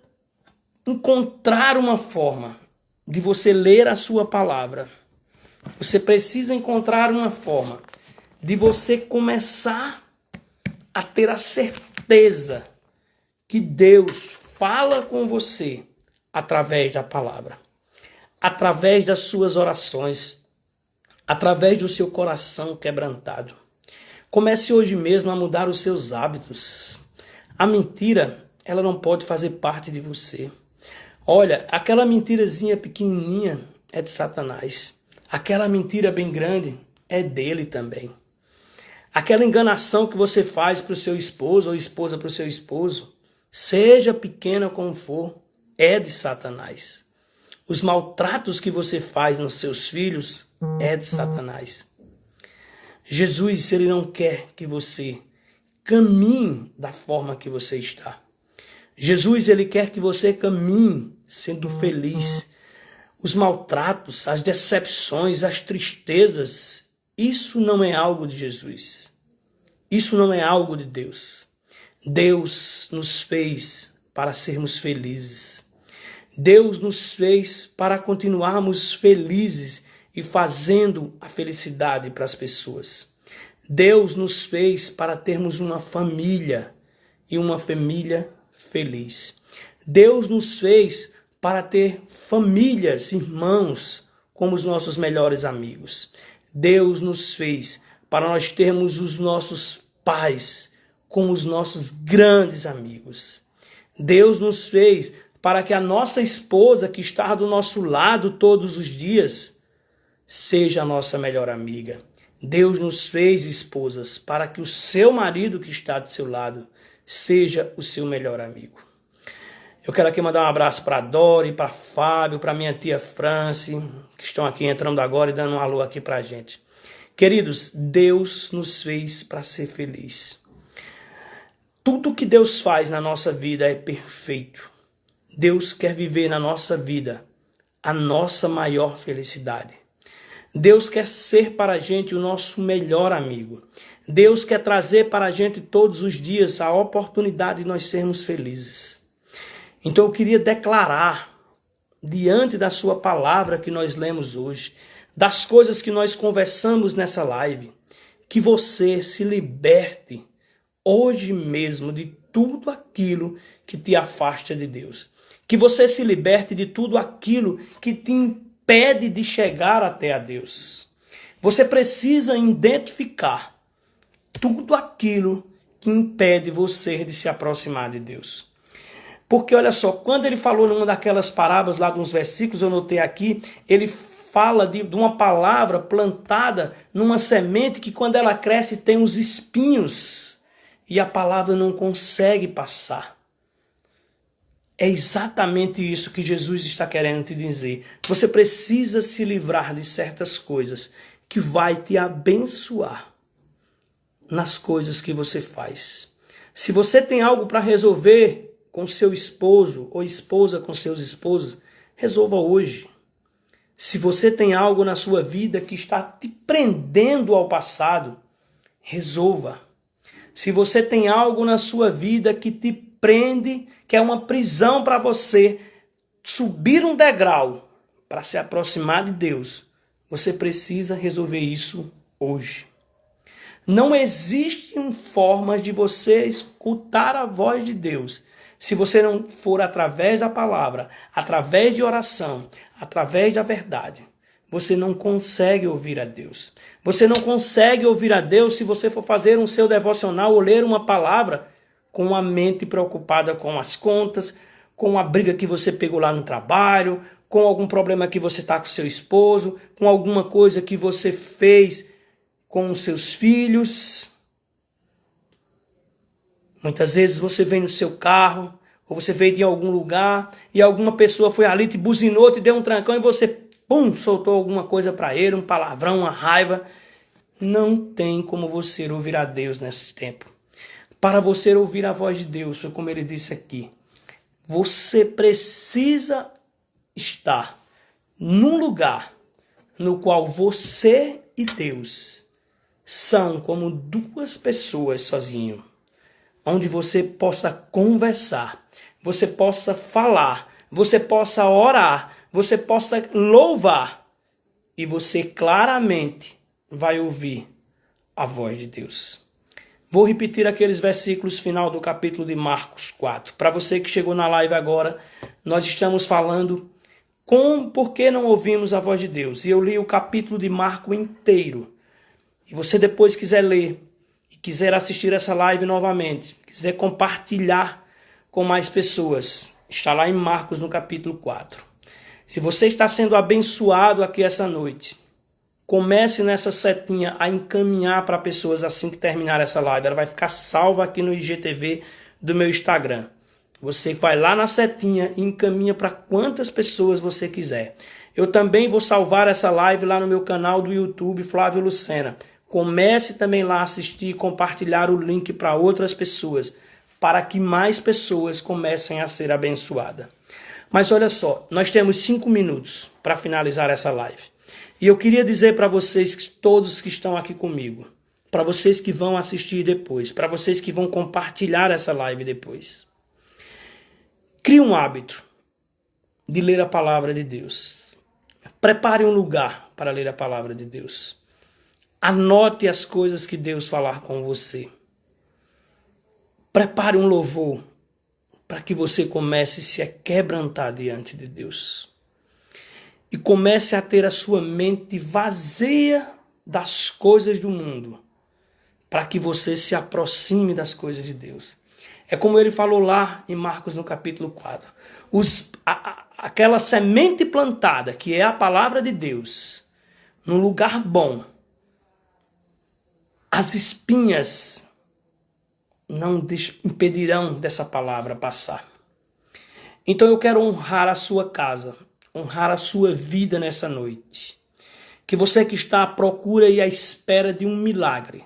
encontrar uma forma de você ler a sua palavra. Você precisa encontrar uma forma de você começar a ter a certeza que Deus fala com você através da palavra, através das suas orações, através do seu coração quebrantado. Comece hoje mesmo a mudar os seus hábitos. A mentira, ela não pode fazer parte de você. Olha, aquela mentirazinha pequenininha é de Satanás. Aquela mentira bem grande é dele também. Aquela enganação que você faz para o seu esposo ou esposa para o seu esposo, seja pequena como for, é de Satanás. Os maltratos que você faz nos seus filhos é de Satanás. Jesus, ele não quer que você caminhe da forma que você está. Jesus, ele quer que você caminhe sendo feliz. Os maltratos, as decepções, as tristezas, isso não é algo de Jesus. Isso não é algo de Deus. Deus nos fez para sermos felizes. Deus nos fez para continuarmos felizes e fazendo a felicidade para as pessoas. Deus nos fez para termos uma família e uma família feliz. Deus nos fez para ter famílias, irmãos, como os nossos melhores amigos. Deus nos fez para nós termos os nossos pais como os nossos grandes amigos. Deus nos fez para que a nossa esposa, que está do nosso lado todos os dias, seja a nossa melhor amiga. Deus nos fez, esposas, para que o seu marido que está do seu lado seja o seu melhor amigo. Eu quero aqui mandar um abraço para a Dori, para Fábio, para minha tia Franci, que estão aqui entrando agora e dando um alô aqui para a gente. Queridos, Deus nos fez para ser feliz. Tudo que Deus faz na nossa vida é perfeito. Deus quer viver na nossa vida a nossa maior felicidade. Deus quer ser para a gente o nosso melhor amigo. Deus quer trazer para a gente todos os dias a oportunidade de nós sermos felizes. Então eu queria declarar, diante da sua palavra que nós lemos hoje, das coisas que nós conversamos nessa live, que você se liberte hoje mesmo de tudo aquilo que te afasta de Deus. Que você se liberte de tudo aquilo que te impede de chegar até a Deus. Você precisa identificar tudo aquilo que impede você de se aproximar de Deus. Porque olha só, quando ele falou numa daquelas parábolas lá de uns versículos, eu notei aqui, ele fala de uma palavra plantada numa semente que quando ela cresce tem uns espinhos e a palavra não consegue passar. É exatamente isso que Jesus está querendo te dizer. Você precisa se livrar de certas coisas que vai te abençoar nas coisas que você faz. Se você tem algo para resolver com seu esposo ou esposa com seus esposos, resolva hoje. Se você tem algo na sua vida que está te prendendo ao passado, resolva. Se você tem algo na sua vida que te prende, que é uma prisão para você subir um degrau para se aproximar de Deus, você precisa resolver isso hoje. Não existem formas de você escutar a voz de Deus se você não for através da palavra, através de oração, através da verdade. Você não consegue ouvir a Deus. Você não consegue ouvir a Deus se você for fazer um seu devocional ou ler uma palavra com a mente preocupada com as contas, com a briga que você pegou lá no trabalho, com algum problema que você está com seu esposo, com alguma coisa que você fez com os seus filhos. Muitas vezes você vem no seu carro, ou você veio de algum lugar, e alguma pessoa foi ali, te buzinou, te deu um trancão, e você, pum, soltou alguma coisa para ele, um palavrão, uma raiva. Não tem como você ouvir a Deus nesse tempo. Para você ouvir a voz de Deus, foi como ele disse aqui, você precisa estar num lugar no qual você e Deus são como duas pessoas sozinhos, onde você possa conversar, você possa falar, você possa orar, você possa louvar e você claramente vai ouvir a voz de Deus. Vou repetir aqueles versículos final do capítulo de Marcos 4. Para você que chegou na live agora, nós estamos falando por que não ouvimos a voz de Deus. E eu li o capítulo de Marcos inteiro. E você depois quiser ler e quiser assistir essa live novamente, quiser compartilhar com mais pessoas, está lá em Marcos no capítulo 4. Se você está sendo abençoado aqui essa noite, comece nessa setinha a encaminhar para pessoas assim que terminar essa live. Ela vai ficar salva aqui no IGTV do meu Instagram. Você vai lá na setinha e encaminha para quantas pessoas você quiser. Eu também vou salvar essa live lá no meu canal do YouTube, Flávio Lucena. Comece também lá a assistir e compartilhar o link para outras pessoas, para que mais pessoas comecem a ser abençoadas. Mas olha só, nós temos 5 minutos para finalizar essa live. E eu queria dizer para vocês, todos que estão aqui comigo, para vocês que vão assistir depois, para vocês que vão compartilhar essa live depois. Crie um hábito de ler a palavra de Deus. Prepare um lugar para ler a palavra de Deus. Anote as coisas que Deus falar com você. Prepare um louvor para que você comece a se quebrantar diante de Deus. E comece a ter a sua mente vazia das coisas do mundo, para que você se aproxime das coisas de Deus. É como ele falou lá em Marcos no capítulo 4. Aquela semente plantada, que é a palavra de Deus, num lugar bom, as espinhas não impedirão dessa palavra passar. Então eu quero honrar a sua casa, honrar a sua vida nessa noite. Que você que está à procura e à espera de um milagre.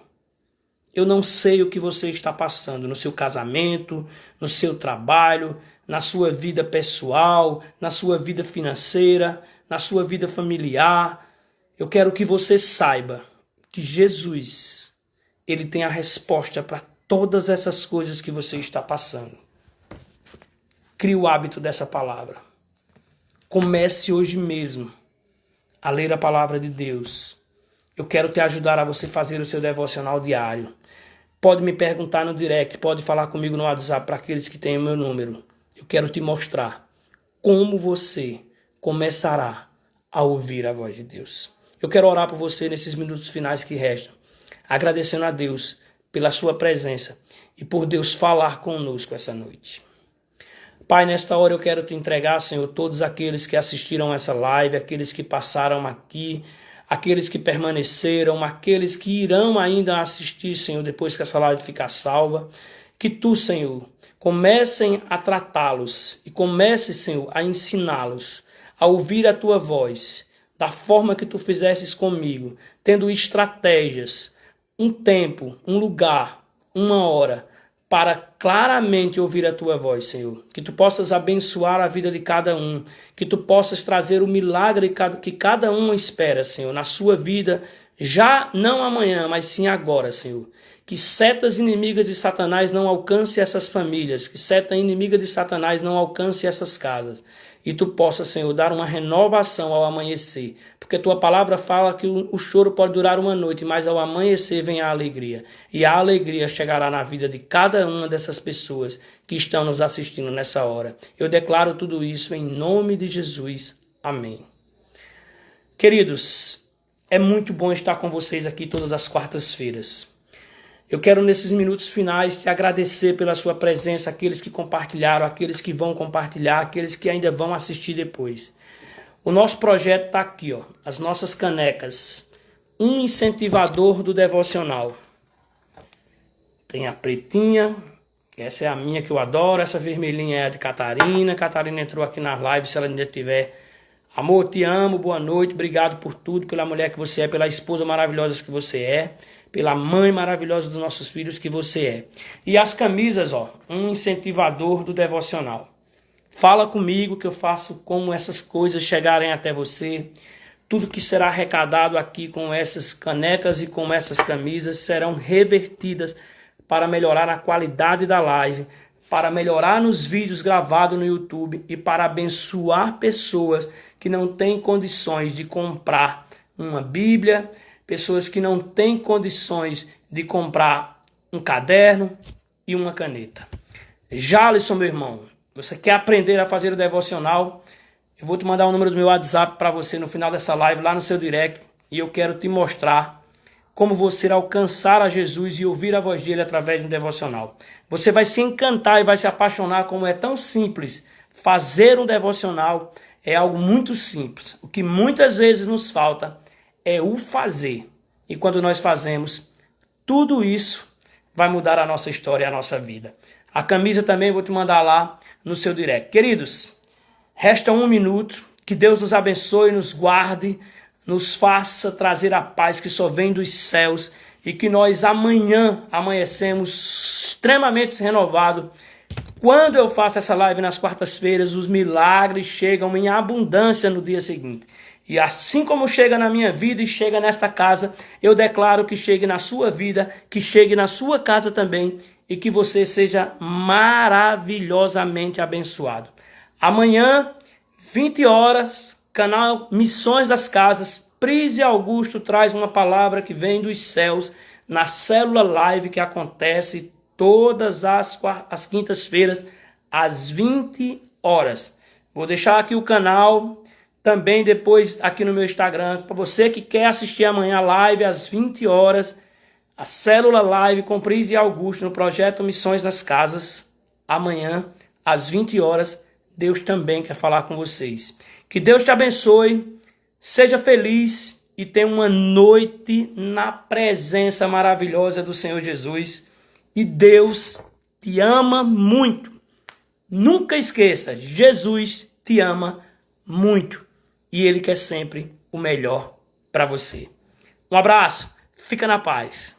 Eu não sei o que você está passando no seu casamento, no seu trabalho, na sua vida pessoal, na sua vida financeira, na sua vida familiar. Eu quero que você saiba que Jesus, ele tem a resposta para todas essas coisas que você está passando. Crie o hábito dessa palavra. Comece hoje mesmo a ler a palavra de Deus. Eu quero te ajudar a você fazer o seu devocional diário. Pode me perguntar no direct, pode falar comigo no WhatsApp para aqueles que têm o meu número. Eu quero te mostrar como você começará a ouvir a voz de Deus. Eu quero orar por você nesses minutos finais que restam, agradecendo a Deus pela sua presença e por Deus falar conosco essa noite. Pai, nesta hora eu quero te entregar, Senhor, todos aqueles que assistiram essa live, aqueles que passaram aqui, aqueles que permaneceram, aqueles que irão ainda assistir, Senhor, depois que essa live ficar salva. Que Tu, Senhor, comecem a tratá-los e comece, Senhor, a ensiná-los a ouvir a Tua voz, da forma que Tu fizesses comigo, tendo estratégias, um tempo, um lugar, uma hora, para claramente ouvir a Tua voz, Senhor. Que Tu possas abençoar a vida de cada um, que Tu possas trazer o milagre que cada um espera, Senhor, na sua vida, já não amanhã, mas sim agora, Senhor. Que setas inimigas de Satanás não alcance essas famílias, que seta inimiga de Satanás não alcance essas casas. E Tu possa, Senhor, dar uma renovação ao amanhecer. Porque Tua palavra fala que o choro pode durar uma noite, mas ao amanhecer vem a alegria. E a alegria chegará na vida de cada uma dessas pessoas que estão nos assistindo nessa hora. Eu declaro tudo isso em nome de Jesus. Amém. Queridos, é muito bom estar com vocês aqui todas as quartas-feiras. Eu quero nesses minutos finais te agradecer pela sua presença, aqueles que compartilharam, aqueles que vão compartilhar, aqueles que ainda vão assistir depois. O nosso projeto está aqui, ó, as nossas canecas. Um incentivador do devocional. Tem a pretinha, essa é a minha que eu adoro, essa vermelhinha é a de Catarina. Catarina entrou aqui na live, se ela ainda tiver. Amor, te amo, boa noite, obrigado por tudo, pela mulher que você é, pela esposa maravilhosa que você é, pela mãe maravilhosa dos nossos filhos que você é. E as camisas, ó, um incentivador do devocional. Fala comigo que eu faço como essas coisas chegarem até você. Tudo que será arrecadado aqui com essas canecas e com essas camisas serão revertidas para melhorar a qualidade da live, para melhorar nos vídeos gravados no YouTube e para abençoar pessoas que não têm condições de comprar uma Bíblia, pessoas que não têm condições de comprar um caderno e uma caneta. Jalisson, meu irmão, você quer aprender a fazer o devocional? Eu vou te mandar o número do meu WhatsApp para você no final dessa live, lá no seu direct, e eu quero te mostrar como você alcançar a Jesus e ouvir a voz dele através de um devocional. Você vai se encantar e vai se apaixonar como é tão simples. Fazer um devocional é algo muito simples. O que muitas vezes nos falta é o fazer. E quando nós fazemos, tudo isso vai mudar a nossa história e a nossa vida. A camisa também eu vou te mandar lá no seu direct. Queridos, resta 1 minuto. Que Deus nos abençoe, nos guarde, nos faça trazer a paz que só vem dos céus e que nós amanhã amanhecemos extremamente renovados. Quando eu faço essa live nas quartas-feiras, os milagres chegam em abundância no dia seguinte. E assim como chega na minha vida e chega nesta casa, eu declaro que chegue na sua vida, que chegue na sua casa também e que você seja maravilhosamente abençoado. Amanhã, 20 horas, canal Missões das Casas, Prise Augusto traz uma palavra que vem dos céus na célula live que acontece todas as quintas-feiras, às 20 horas. Vou deixar aqui o canal, também depois aqui no meu Instagram, para você que quer assistir amanhã a live às 20 horas, a célula live com Prise Augusto no projeto Missões nas Casas, amanhã às 20 horas, Deus também quer falar com vocês. Que Deus te abençoe, seja feliz e tenha uma noite na presença maravilhosa do Senhor Jesus. E Deus te ama muito. Nunca esqueça, Jesus te ama muito. E Ele quer sempre o melhor para você. Um abraço, fica na paz.